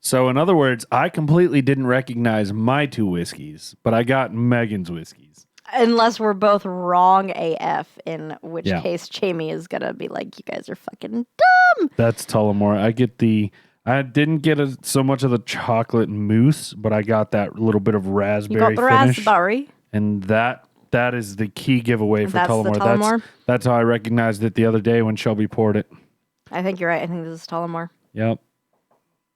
So, in other words, I completely didn't recognize my two whiskeys, but I got Megan's whiskeys. Unless we're both wrong AF, in which Yeah. case Jamie is going to be like, you guys are fucking dumb. That's Tullamore. I didn't get so much of the chocolate mousse, but I got that little bit of You raspberry got the finish. raspberry. And that is the key giveaway for That's the Tullamore. Tullamore? That's how I recognized it the other day when Shelby poured it. I think you're right. I think this is Tullamore. Yep.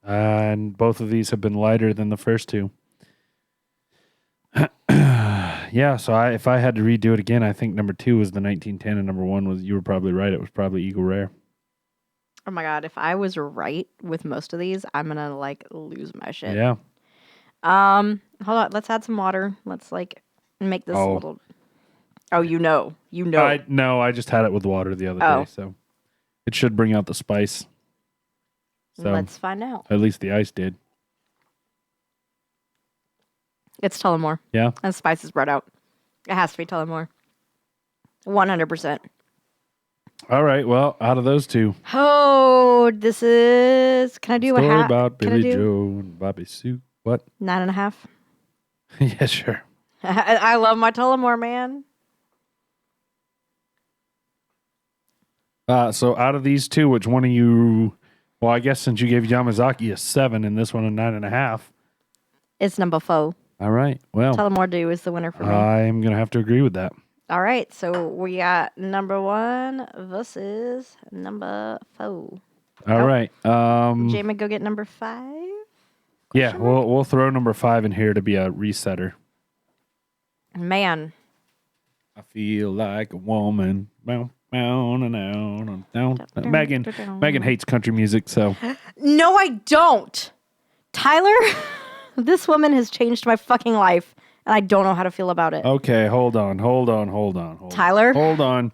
And both of these have been lighter than the first two. Yeah, so if I had to redo it again, I think number 2 was the 1910 and number 1 was, you were probably right, it was probably Eagle Rare. Oh my God. If I was right with most of these, I'm going to like lose my shit. Yeah. Hold on. Let's add some water. Let's like make this a little. Oh, you know. I just had it with water the other day, so it should bring out the spice. So Let's find out. at least the ice did. It's Tullamore. Yeah. And spice is brought out. It has to be Tullamore. 100%. All right. Well, out of those two, Oh, this is. Can I do a story hat? about Can I Billy do Joe and Bobby Sue. What? 9.5? Yeah, sure. I love my Tullamore, man. So out of these two, which one of you? Well, I guess since you gave Yamazaki a 7 and this one a 9.5. It's number 4. All right. Well, Tullamore Dew is the winner for me. I'm gonna have to agree with that. All right, so we got number 1 versus number 4. All Oh. right. Jamie, go get number 5. Yeah, we'll throw number 5 in here to be a resetter. Man, I feel like a woman. Bow, bow, na, na, na, na, na. Megan hates country music, so no, I don't. Tyler, this woman has changed my fucking life, and I don't know how to feel about it. okay. Hold on. Tyler? hold on.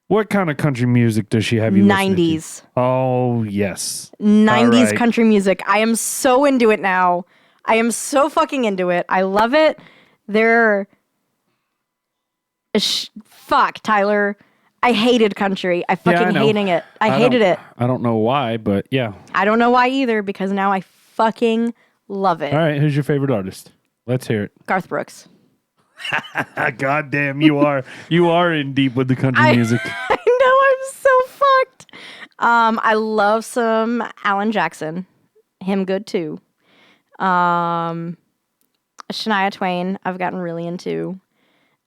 What kind of country music does she have you listening to? 90s. Oh yes, 90s All right. country music. I am so into it now. I am so fucking into it. I love it. Fuck, Tyler. I hated country. I I fucking know. hating it. I hated it. I don't know why, but yeah. I don't know why either because now I fucking love it. All right, who's your favorite artist? Let's hear it. Garth Brooks. God damn, you are in deep with the country music. I know, I'm so fucked. I love some Alan Jackson. Him good too. Shania Twain, I've gotten really into.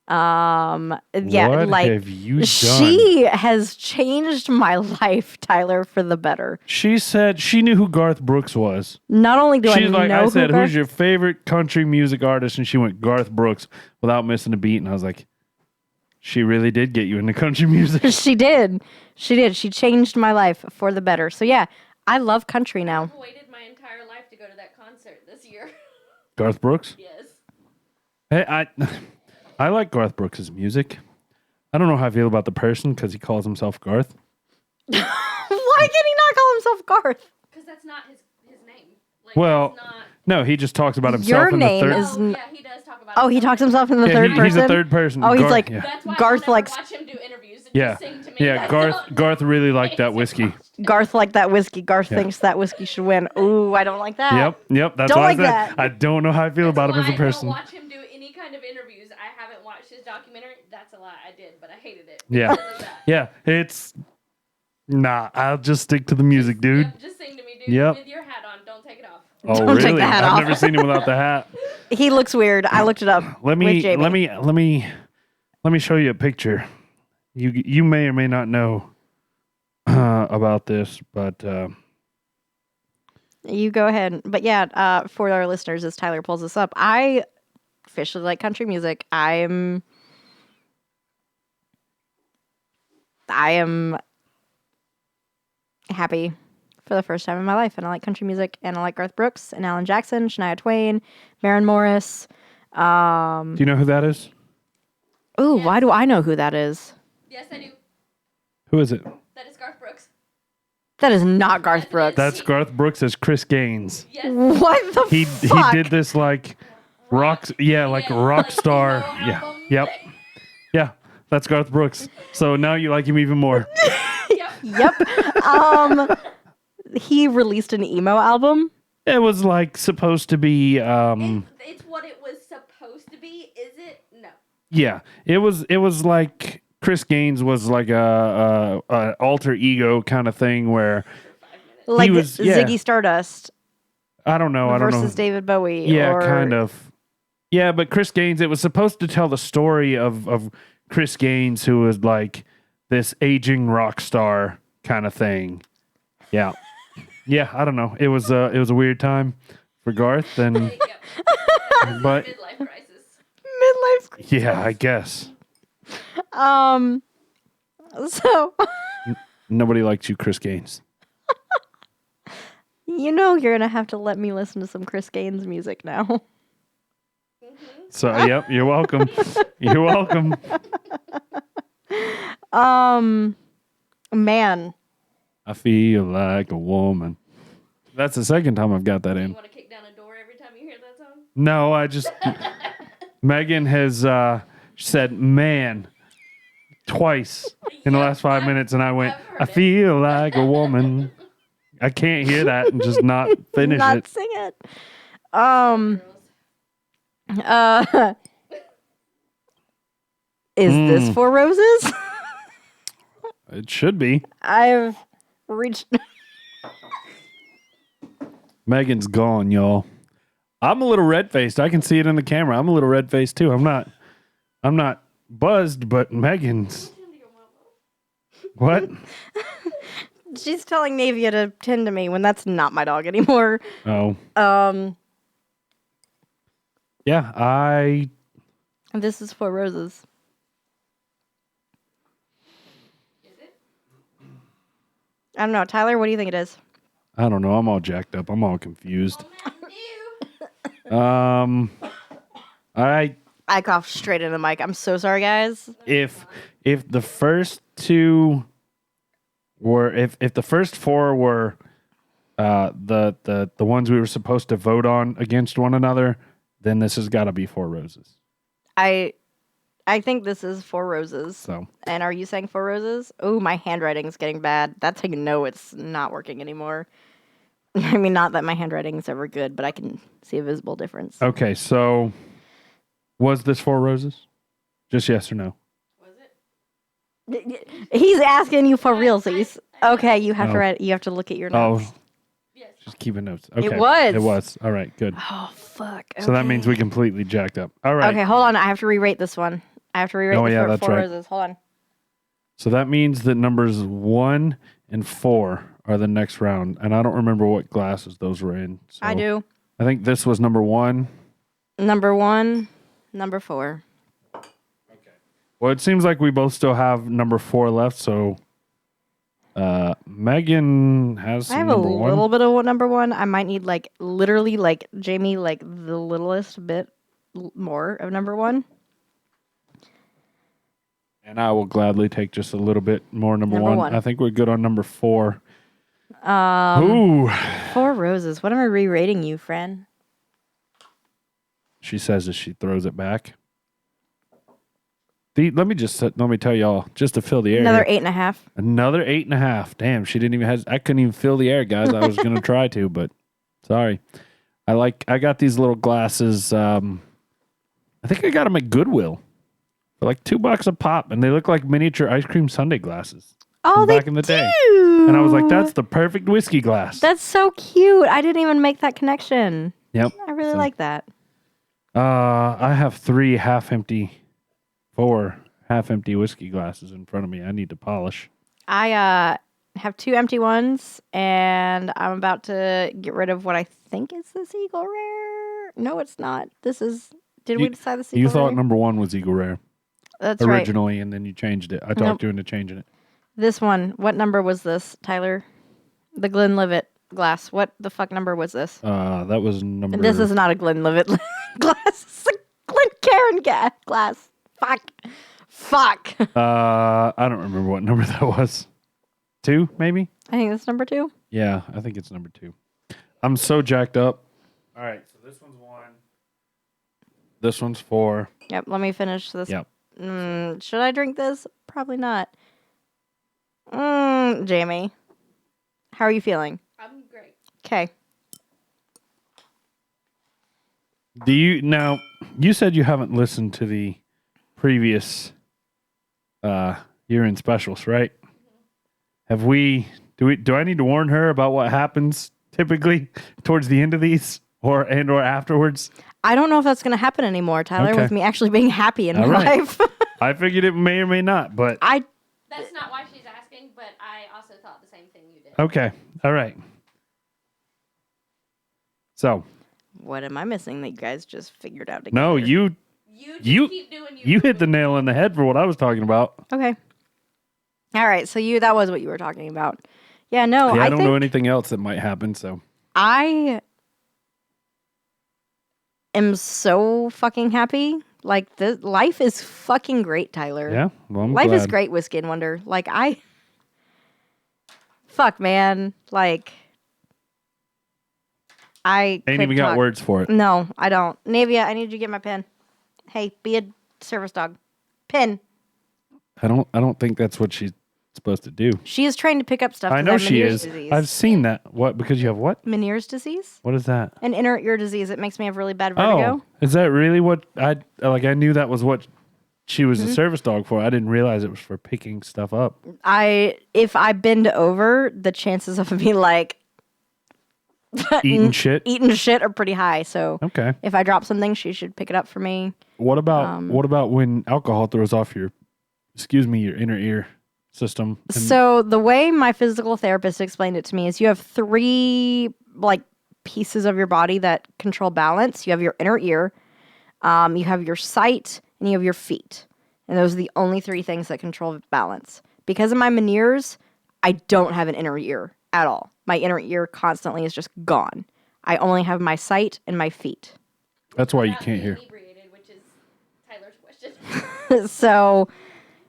Yeah, What like have you done? she has changed my life, Tyler, for the better. She said she knew who Garth Brooks was. Not only do She's I like, know I said, who who's your favorite country music artist? And she went Garth Brooks without missing a beat. And I was like, she really did get you into country music. She did. She did. She changed my life for the better. So yeah, I love country now. I've waited my entire life to go to that concert this year. Garth Brooks? Yes. Hey, I like Garth Brooks' music. I don't know how I feel about the person because he calls himself Garth. Why can he not call himself Garth? Because that's not his name. Like, Well, that's not... no, he just talks about himself Your in the name third. is- Oh, yeah, he does talk about Oh, he talks himself in the Yeah, third person? He's a third person. Oh, he's Garth- like, yeah. That's why Garth I'll never likes- watch him do interviews and Yeah. just sing to me. Yeah, Garth really liked that whiskey. Garth like that whiskey. Garth Yeah. thinks that whiskey should win. Ooh, I don't like that. Yep. That's Don't why like I said that. I don't know how I feel about him as a I person. don't watch him do any kind of interviews. I haven't watched his documentary. That's a lie. I did, but I hated it. Yeah. Because of that. Yeah, it's nah. I'll just stick to the music, dude. Yep, just sing to me, dude. Yep. With your hat on. Don't take it off. Oh, Don't really? take the hat I've off. never seen him without the hat. He looks weird. I looked it up. Let with Jamie. me show you a picture. You may or may not know about this, but You go ahead. But yeah, for our listeners, as Tyler pulls this up, I officially like country music. I am happy for the first time in my life, and I like country music, and I like Garth Brooks and Alan Jackson, Shania Twain, Maren Morris. do you know who that is? Ooh, Yes. why do I know who that is? Yes, I do. Who is it? That is Garth Brooks. That is not Garth Brooks. That's Garth Brooks as Chris Gaines. Yes. What the He fuck? did this like rock rock star. emo Yeah. album. Yep. Yeah. That's Garth Brooks. So now you like him even more. Yep. Yep. He released an emo album. It was like supposed to be It's what it was supposed to be. Is it? No. yeah. It was like Chris Gaines was like a alter ego kind of thing where Like was- yeah. Ziggy Stardust I don't know. versus David Bowie. Yeah, or, kind of. Yeah, but Chris Gaines, it was supposed to tell the story of Chris Gaines, who was like this aging rock star kind of thing. Yeah. Yeah, I don't know. It was a weird time for Garth, and Yep. but Midlife crisis. Midlife crisis. yeah, I guess So nobody liked you, Chris Gaines. you know you're gonna have to let me listen to some Chris Gaines music now. So yep, you're welcome. You're welcome. Man. I feel like a woman. That's the second time I've got that You in. want to kick down a door every time you hear that song? No, I just Megan has said man twice in the last 5 minutes, and I went, I've heard I it. feel like a woman. I can't hear that and just not finish Not it. sing it. Girls. Is this Four Roses? It should be. I've reached. Megan's gone, y'all. I'm a little red faced. I can see it in the camera. I'm a little red faced too. I'm not buzzed, but Megan's what? She's telling Navia to tend to me when that's not my dog anymore. Oh. Yeah, This is Four Roses. Is it? I don't know. Tyler, what do you think it is? I don't know. I'm all jacked up. I'm all confused. Mountain Dew. I coughed straight into the mic. I'm so sorry, guys. If the first two were if the first four were the ones we were supposed to vote on against one another, then this has got to be Four Roses. I I think this is Four Roses. So And are you saying Four Roses? Oh, my handwriting's getting bad. That's how you know it's not working anymore. I mean, not that my handwriting is ever good, but I can see a visible difference. okay, so was this Four Roses? Just yes or no? Was it? He's asking you for I- realsies. I- Okay, you have to Oh. write. You have to look at your Oh, notes. Yes. just keeping notes. Okay. was. It was. All right, good. Oh fuck. So that means we okay. completely jacked up. All right. Okay, hold on. I have to re-rate this one. I have to re-rate Oh, the yeah, that's Four right. Roses. Hold on. So that means that numbers 1 and 4 are the next round. And I don't remember what glasses those were in. So I do. I think this was number 1. Number 1, number 4. Well, it seems like we both still have number 4 left. So Megan has I have number a 1. little bit of number 1. I might need literally Jamie the littlest bit more of number 1. And I will gladly take just a little bit more number Number 1. one. I think we're good on number 4. Ooh. Four Roses. What am I re-rating you, friend? She says as she throws it back. Let me tell y'all, just to fill the air. Another here. 8.5. Another 8.5. Damn, she didn't even have. I couldn't even fill the air, guys. I was gonna try to, but sorry. I got these little glasses. I think I got them at Goodwill for like $2 a pop, and they look like miniature ice cream sundae glasses. Oh, from they back in the day. do. And I was like, that's the perfect whiskey glass. That's so cute. I didn't even make that connection. Yep. I really So- like that. I have 4 half-empty whiskey glasses in front of me. I need to polish. I have 2 empty ones, and I'm about to get rid of what I think is the Eagle Rare. No, it's not. This is. Did we decide the Eagle You Rare? thought number 1 was Eagle Rare That's right. originally, and then you changed it. I talked Nope. you into changing it. This one. What number was this, Tyler? The Glenlivet glass. What the fuck number was this? That was number. This is not a Glenlivet glass. It's a Glencairn glass. Fuck. I don't remember what number that was. 2, maybe? I think that's number 2. Yeah, I think it's number 2. I'm so jacked up. All right, so this one's 1. This one's 4. Yep. Let me finish this. Yep. Should I drink this? Probably not. Jamie, how are you feeling? I'm great. Okay. You said you haven't listened to the previous year-end specials, right? Have we? Do I need to warn her about what happens typically towards the end of these, or afterwards? I don't know if that's going to happen anymore, Tyler, Okay. with me actually being happy in All my right. life. I figured it may or may not, but That's not why she's asking, but I also thought the same thing you did. okay, all right. So What am I missing that you guys just figured out together? no, you You just You- keep doing you hit the nail on the head for what I was talking about. Okay. All right, so that was what you were talking about. Yeah, no, Yeah, I don't think know anything else that might happen. So I am so fucking happy. Like, life is fucking great, Tyler. yeah, well, I'm Life glad. is great, Whiskey and Wonder. Like, fuck, man. Like, I Ain't could even got talk. words for it. No, I don't. Navia, I need you to get my pen. Hey, be a service dog. Pen. I don't think that's what she's supposed to do. She is trained to pick up stuff. I 'cause know have she Meniere's is. disease. I've seen that. What? Because you have what? Meniere's disease? What is that? An inner ear disease. It makes me have really bad vertigo. Oh, is that really what I knew that was what she was Mm-hmm. a service dog for. I didn't realize it was for picking stuff up. If I bend over, the chances of me like Eating shit. eating shit are pretty high. So Okay. if I drop something, she should pick it up for me. What about when alcohol throws off your inner ear system? And- So the way my physical therapist explained it to me is you have 3 pieces of your body that control balance. You have your inner ear, you have your sight, and you have your feet. And those are the only 3 things that control balance. Because of my Meniere's, I don't have an inner ear at all. My inner ear constantly is just gone. I only have my sight and my feet. that's why you Not can't being hear. Inebriated, which is Tyler's question. So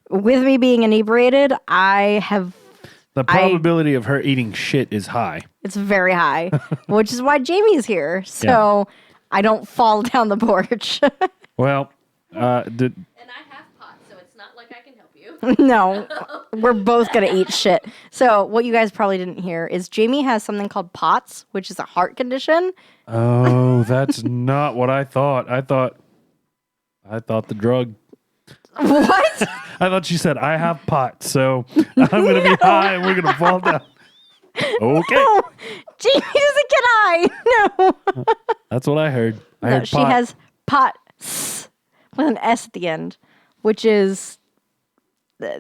with me being inebriated, I have The probability of her eating shit is high. it's very high, which is why Jamie's here. So I don't fall down the porch. Well, And I have No, we're both gonna eat shit. So what you guys probably didn't hear is Jamie has something called POTS, which is a heart condition. Oh, that's not what I thought. I thought the drug. What? I thought she said I have pot, so I'm gonna be high and we're gonna fall down. Okay, No, Jamie doesn't get high. No, that's what I heard. I no, heard she pot. has POTS with an S at the end, which is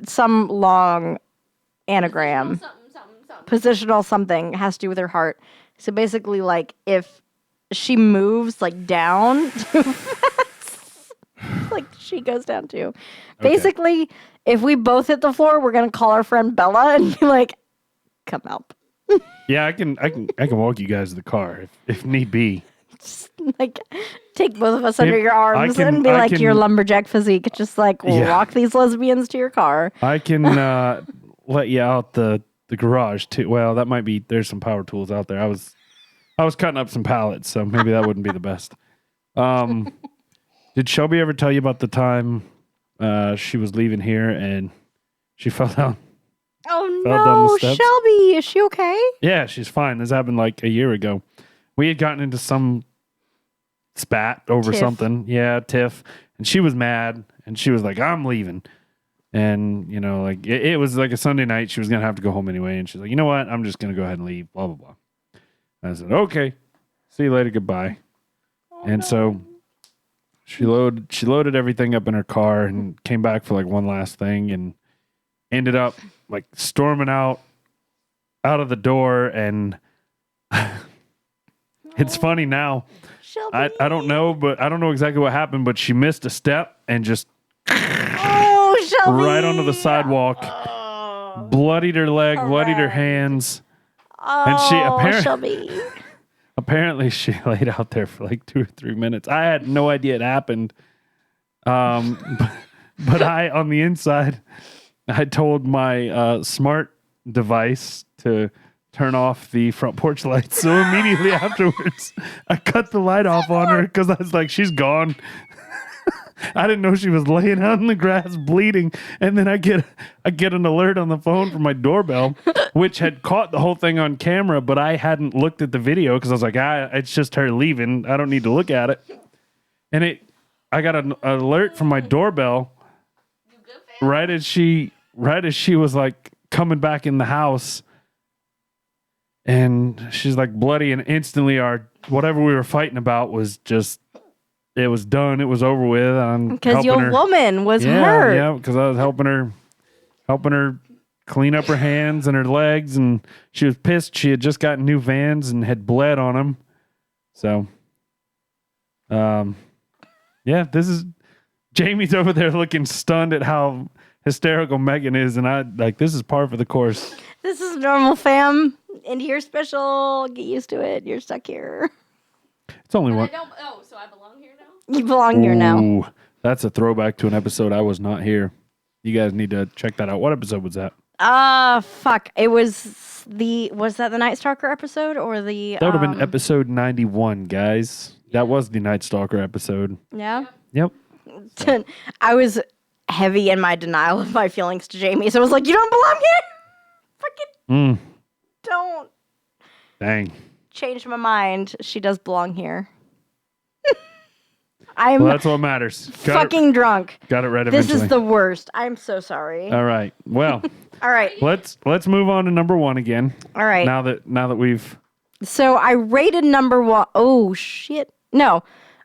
some long anagram. Something. Positional something has to do with her heart. So basically, like if she moves like down too fast, like she goes down too. Basically, if we both hit the floor, we're gonna call our friend Bella and be like, "Come help." Yeah, I can walk you guys to the car if need be. Just, like take both of us under If your arms and be like your lumberjack physique. Just like walk these lesbians to your car. I can let you out the garage too. Well, that might be. There's some power tools out there. I was cutting up some pallets, so maybe that wouldn't be the best. Did Shelby ever tell you about the time she was leaving here and she fell down? Oh Fell down the no, steps? Shelby, is she okay? Yeah, she's fine. This happened like a year ago. We had gotten into some spat over Tiff. something. Yeah, tiff. And she was mad and she was like, I'm leaving. And, you know, like it was like a Sunday night. She was going to have to go home anyway. And she's like, you know what? I'm just going to go ahead and leave, blah, blah, blah. And I said, okay, see you later. Goodbye. So she loaded everything up in her car and came back for like one last thing and ended up like storming out of the door. And it's funny now. Shelby. I don't know, but I don't know exactly what happened, but she missed a step and just Oh, Shelby. right onto the sidewalk, bloodied her leg, bloodied her hands. And she Shelby. apparently she laid out there for like 2 or 3 minutes. I had no idea it happened. But I, on the inside, I told my smart device to turn off the front porch lights. So immediately afterwards, I cut the light off on her because I was like, she's gone. I didn't know she was laying out in the grass bleeding. And then I get an alert on the phone from my doorbell, which had caught the whole thing on camera, but I hadn't looked at the video because I was like, it's just her leaving. I don't need to look at it. And I got an alert from my doorbell You good, fam? right as she was like coming back in the house. And she's like bloody, and instantly whatever we were fighting about was just, it was done. It was over with. Because your woman was hurt. Yeah, because I was helping her clean up her hands and her legs, and she was pissed. She had just gotten new Vans and had bled on them. So, yeah, this is Jamie's over there looking stunned at how hysterical Megan is, and this is par for the course. This is normal, fam. Into your special. Get used to it. You're stuck here. It's only one. So I belong here now? You belong here now. Ooh, that's a throwback to an episode I was not here. You guys need to check that out. What episode was that? Fuck. It was that the Night Stalker episode or the... That would have been episode 91, guys. That was the Night Stalker episode. Yeah? Yep. I was heavy in my denial of my feelings to Jamie, so I was like, you don't belong here! Fucking don't Dang. change my mind. She does belong here. Well, that's what matters. Fucking drunk. Got it right eventually. This is the worst. I'm so sorry. All right. Well, All right. let's move on to number 1 again. All right. Now that we've... So I rated number 1. Oh, shit. No.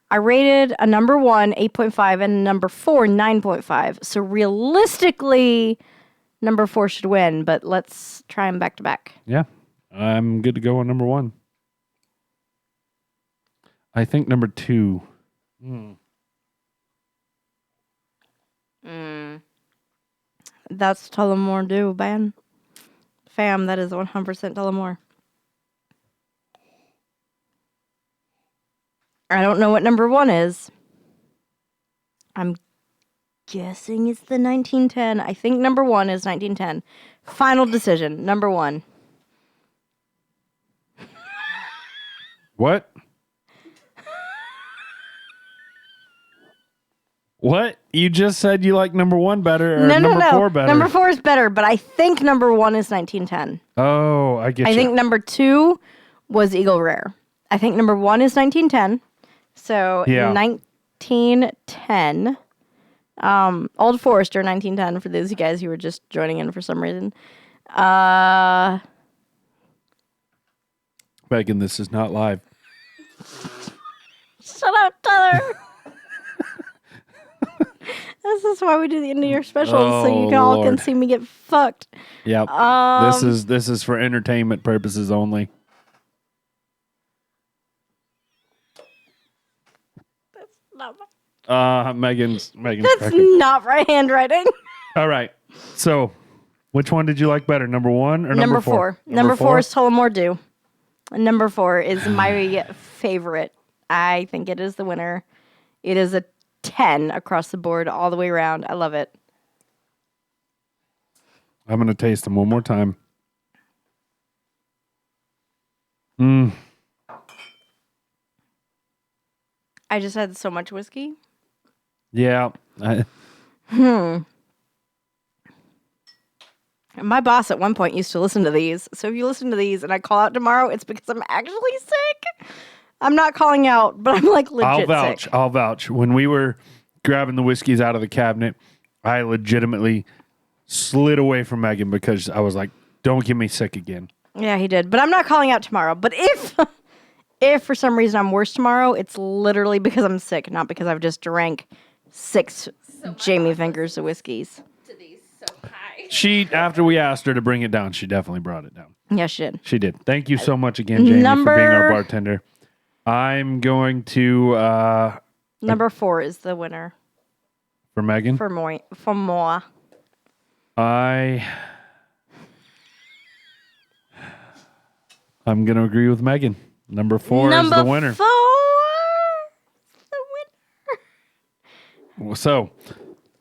I rated a number 1, 8.5, and number 4, 9.5. So realistically, number 4 should win, but let's try them back to back. Yeah. I'm good to go on number 1. I think number 2. That's Tullamore Dew, man. Fam, that is 100% Tullamore. I don't know what number 1 is. I'm guessing it's the 1910. I think number 1 is 1910. Final decision, number 1. What? What? You just said you like number 1 better or No, number no, no. 4 better. Number 4 is better, but I think number 1 is 1910. Oh, I get you. I think number 2 was Eagle Rare. I think number 1 is 1910. So Yeah. 1910. Old Forester 1910 for those of you guys who were just joining in for some reason. Megan, this is not live. Shut up, Tyler. This is why we do the end of year specials, so you all can Lord. see me get fucked. Yep. This is for entertainment purposes only. Not Megan's That's cracking. not right handwriting. All right. So, which one did you like better, number 1 or number 4? Number 4 is Tullamore Dew. And number 4 is my favorite. I think it is the winner. It is a 10 across the board, all the way around. I love it. I'm going to taste them one more time. I just had so much whiskey. Yeah. My boss at one point used to listen to these. So if you listen to these and I call out tomorrow, it's because I'm actually sick. I'm not calling out, but I'm like legit sick. I'll vouch. When we were grabbing the whiskeys out of the cabinet, I legitimately slid away from Megan because I was like, don't get me sick again. Yeah, he did. But I'm not calling out tomorrow. But if for some reason I'm worse tomorrow, it's literally because I'm sick, not because I've just drank 6 Jamie fingers of whiskeys. To these so high. After we asked her to bring it down, she definitely brought it down. Yeah, she did. She did. Thank you so much again, Jamie, for being our bartender. I'm going to... Number 4 is the winner. For Megan? For moi. I'm going to agree with Megan. Number 4 is the winner. Number 4 is the winner. So,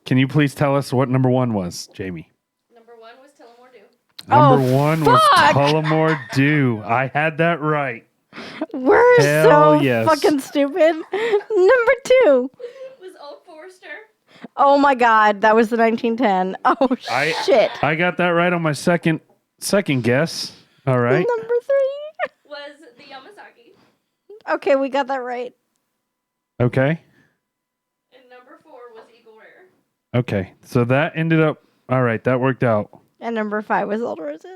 can you please tell us what number 1 was, Jamie? Number 1 was Tullamore Dew. Number 1 was fuck! Tullamore Dew. I had that right. We're Hell so yes. fucking stupid. Number 2 Was Old Forester. Oh my god, that was the 1910. Oh shit. I got that right on my second guess. All right. Number 3 Was the Yamazaki. Okay, we got that right. Okay. And number 4 was Eagle Rare. Okay. So that ended up all right. That worked out. And number 5 was Old Roses.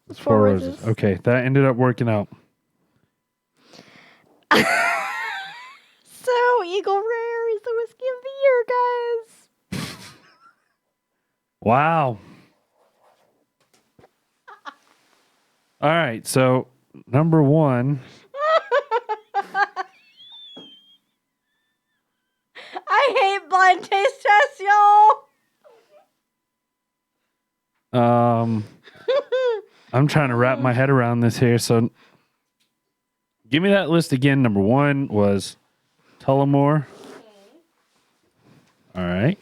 It's 4 roses. Okay, that ended up working out. So Eagle Rare is the whiskey of the year, guys. Wow. All right. So number 1. I hate blind taste tests, y'all. I'm trying to wrap my head around this here. So give me that list again. Number 1 was Tullamore. All right.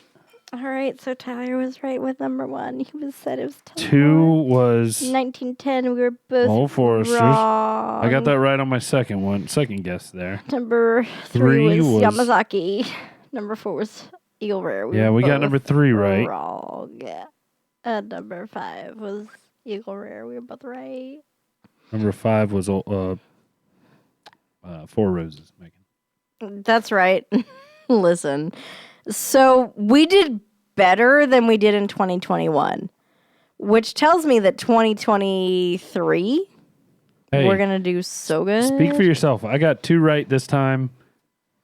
All right, so Tyler was right with number 1. He said it was 2 was 1910. We were both Old Foresters. wrong. I got that right on my second guess there. Number 3 was Yamazaki. Number 4 was Eagle Rare. We got number 3 right. Wrong. Number 5 was Eagle Rare. We were both right. Number 5 was 4 Roses, Megan. That's right. Listen. So we did better than we did in 2021, which tells me that 2023, we're going to do so good. Speak for yourself. I got 2 right this time.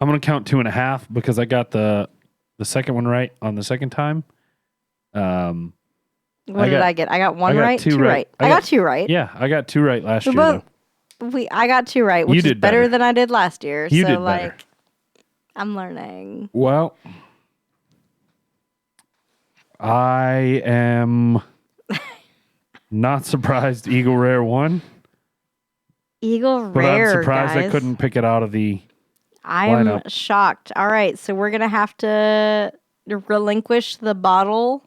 I'm going to count 2.5 because I got the second one right on the second time. What did I get? I got 1 right, 2 right. I got 2 right. Yeah, I got 2 right last year. Though. I got 2 right, which is better than I did last year. You so did better. I'm learning. Well, I am not surprised Eagle Rare won. Eagle But Rare, I'm surprised guys. I couldn't pick it out of the I'm lineup. shocked. All right, so we're going to have to relinquish the bottle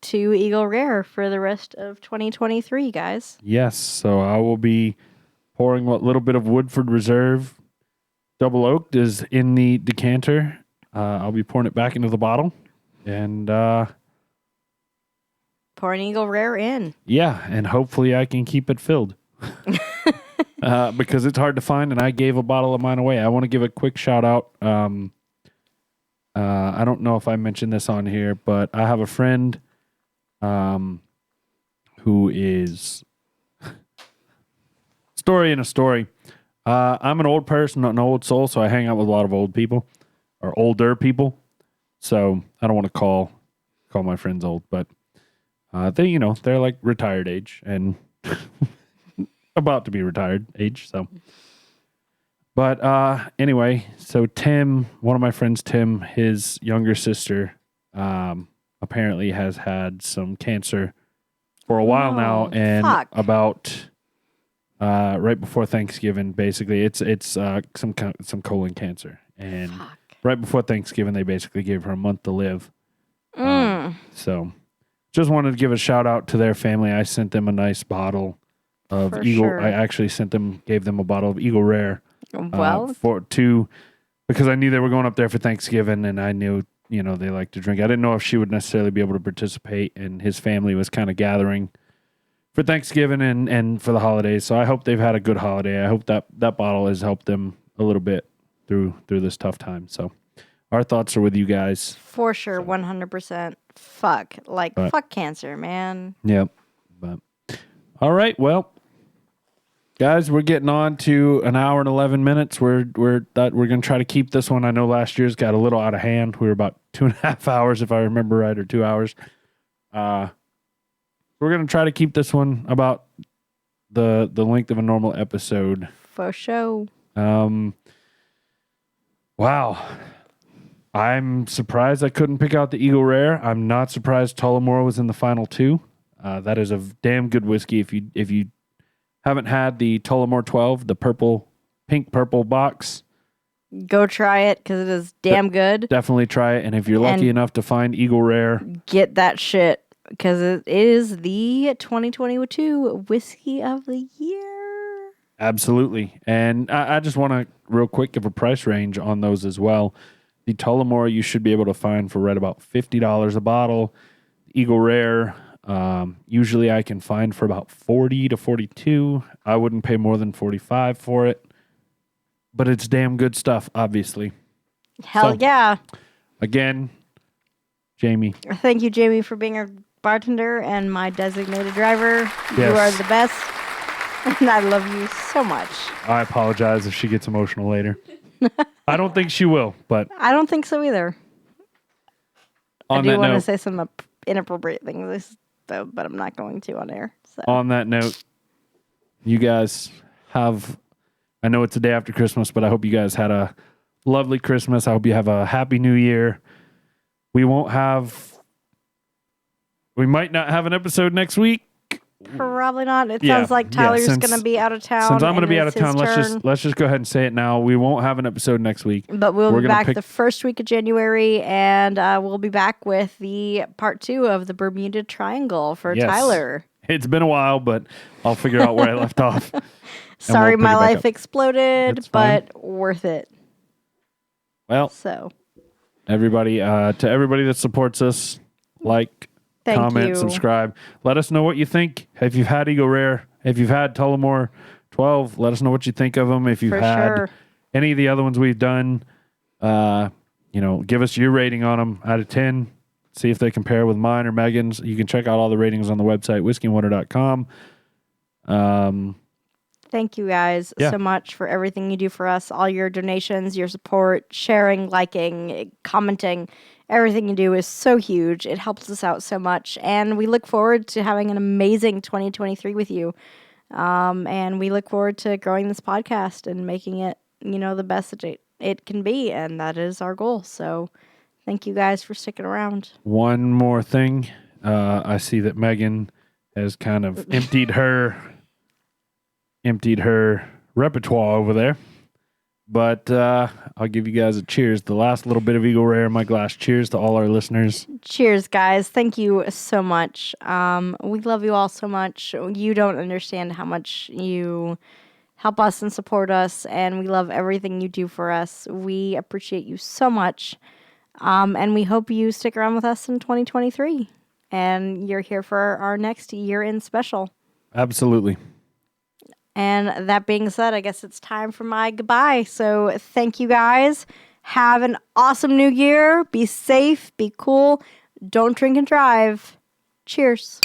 to Eagle Rare for the rest of 2023, guys. Yes, so I will be pouring what little bit of Woodford Reserve Double Oaked is in the decanter. I'll be pouring it back into the bottle. And Pour an Eagle Rare in. yeah, and hopefully I can keep it filled. Because it's hard to find, and I gave a bottle of mine away. I want to give a quick shout out. I don't know if I mentioned this on here, but I have a friend who is story in a story. I'm an old person, not an old soul, so I hang out with a lot of old people or older people. So I don't want to call my friends old, but they, they're like retired age and about to be retired age. So, but anyway, so Tim, one of my friends, Tim, his younger sister, apparently has had some cancer for a while now, and about right before Thanksgiving, basically, it's some colon cancer, and right before Thanksgiving, they basically gave her a month to live. So, just wanted to give a shout out to their family. I sent them a nice bottle of Eagle. Sure. I actually gave them a bottle of Eagle Rare. Well, because I knew they were going up there for Thanksgiving, and I knew they like to drink. I didn't know if she would necessarily be able to participate, and his family was kind of gathering for Thanksgiving and for the holidays. So I hope they've had a good holiday. I hope that bottle has helped them a little bit through this tough time. So our thoughts are with you guys. For sure, 100%. Fuck cancer, man. Yep. But all right, well, guys, we're getting on to an hour and 11 minutes. We're going to try to keep this one. I know last year's got a little out of hand. We were about 2.5 hours, if I remember right, or 2 hours. We're going to try to keep this one about the length of a normal episode. For sure. Wow. I'm surprised I couldn't pick out the Eagle Rare. I'm not surprised Tullamore was in the final two. That is a damn good whiskey. If you haven't had the Tullamore 12, the pink purple box, go try it because it is damn good. Definitely try it. And if you're lucky enough to find Eagle Rare, get that shit because it is the 2022 whiskey of the year. Absolutely. And I just want to real quick give a price range on those as well. The Tullamore you should be able to find for right about $50 a bottle. Eagle Rare, usually I can find for about $40 to $42. I wouldn't pay more than $45 for it. But it's damn good stuff, obviously. Hell yeah. Again, Jamie. Thank you, Jamie, for being our bartender and my designated driver. Yes. You are the best. And I love you so much. I apologize if she gets emotional later. I don't think she will, but... I don't think so either. I do want to say some inappropriate things, though, but I'm not going to on air. So. On that note, you guys have... I know it's the day after Christmas, but I hope you guys had a lovely Christmas. I hope you have a happy new year. We might not have an episode next week. Probably not. It sounds like Tyler's going to be out of town. Since I'm going to be out of town, let's just go ahead and say it now. We won't have an episode next week. But we'll be back the first week of January, and we'll be back with the part 2 of the Bermuda Triangle for Tyler. It's been a while, but I'll figure out where I left off. Sorry my life exploded, but worth it. Well, everybody, to everybody that supports us, comment, subscribe. Let us know what you think. If you've had Eagle Rare, if you've had Tullamore 12, let us know what you think of them. If you've had any of the other ones we've done, give us your rating on them out of 10. See if they compare with mine or Megan's. You can check out all the ratings on the website, whiskeyandwater.com. Thank you guys so much for everything you do for us. All your donations, your support, sharing, liking, commenting. Everything you do is so huge. It helps us out so much. And we look forward to having an amazing 2023 with you. And we look forward to growing this podcast and making it, the best that it can be. And that is our goal. So thank you guys for sticking around. One more thing. I see that Megan has kind of emptied her repertoire over there. But I'll give you guys a cheers. The last little bit of Eagle Rare in my glass. Cheers to all our listeners. Cheers, guys. Thank you so much. We love you all so much. You don't understand how much you help us and support us, and we love everything you do for us. We appreciate you so much. And we hope you stick around with us in 2023. And you're here for our next year-end special. Absolutely. And that being said, I guess it's time for my goodbye. So thank you guys. Have an awesome new year. Be safe. Be cool. Don't drink and drive. Cheers.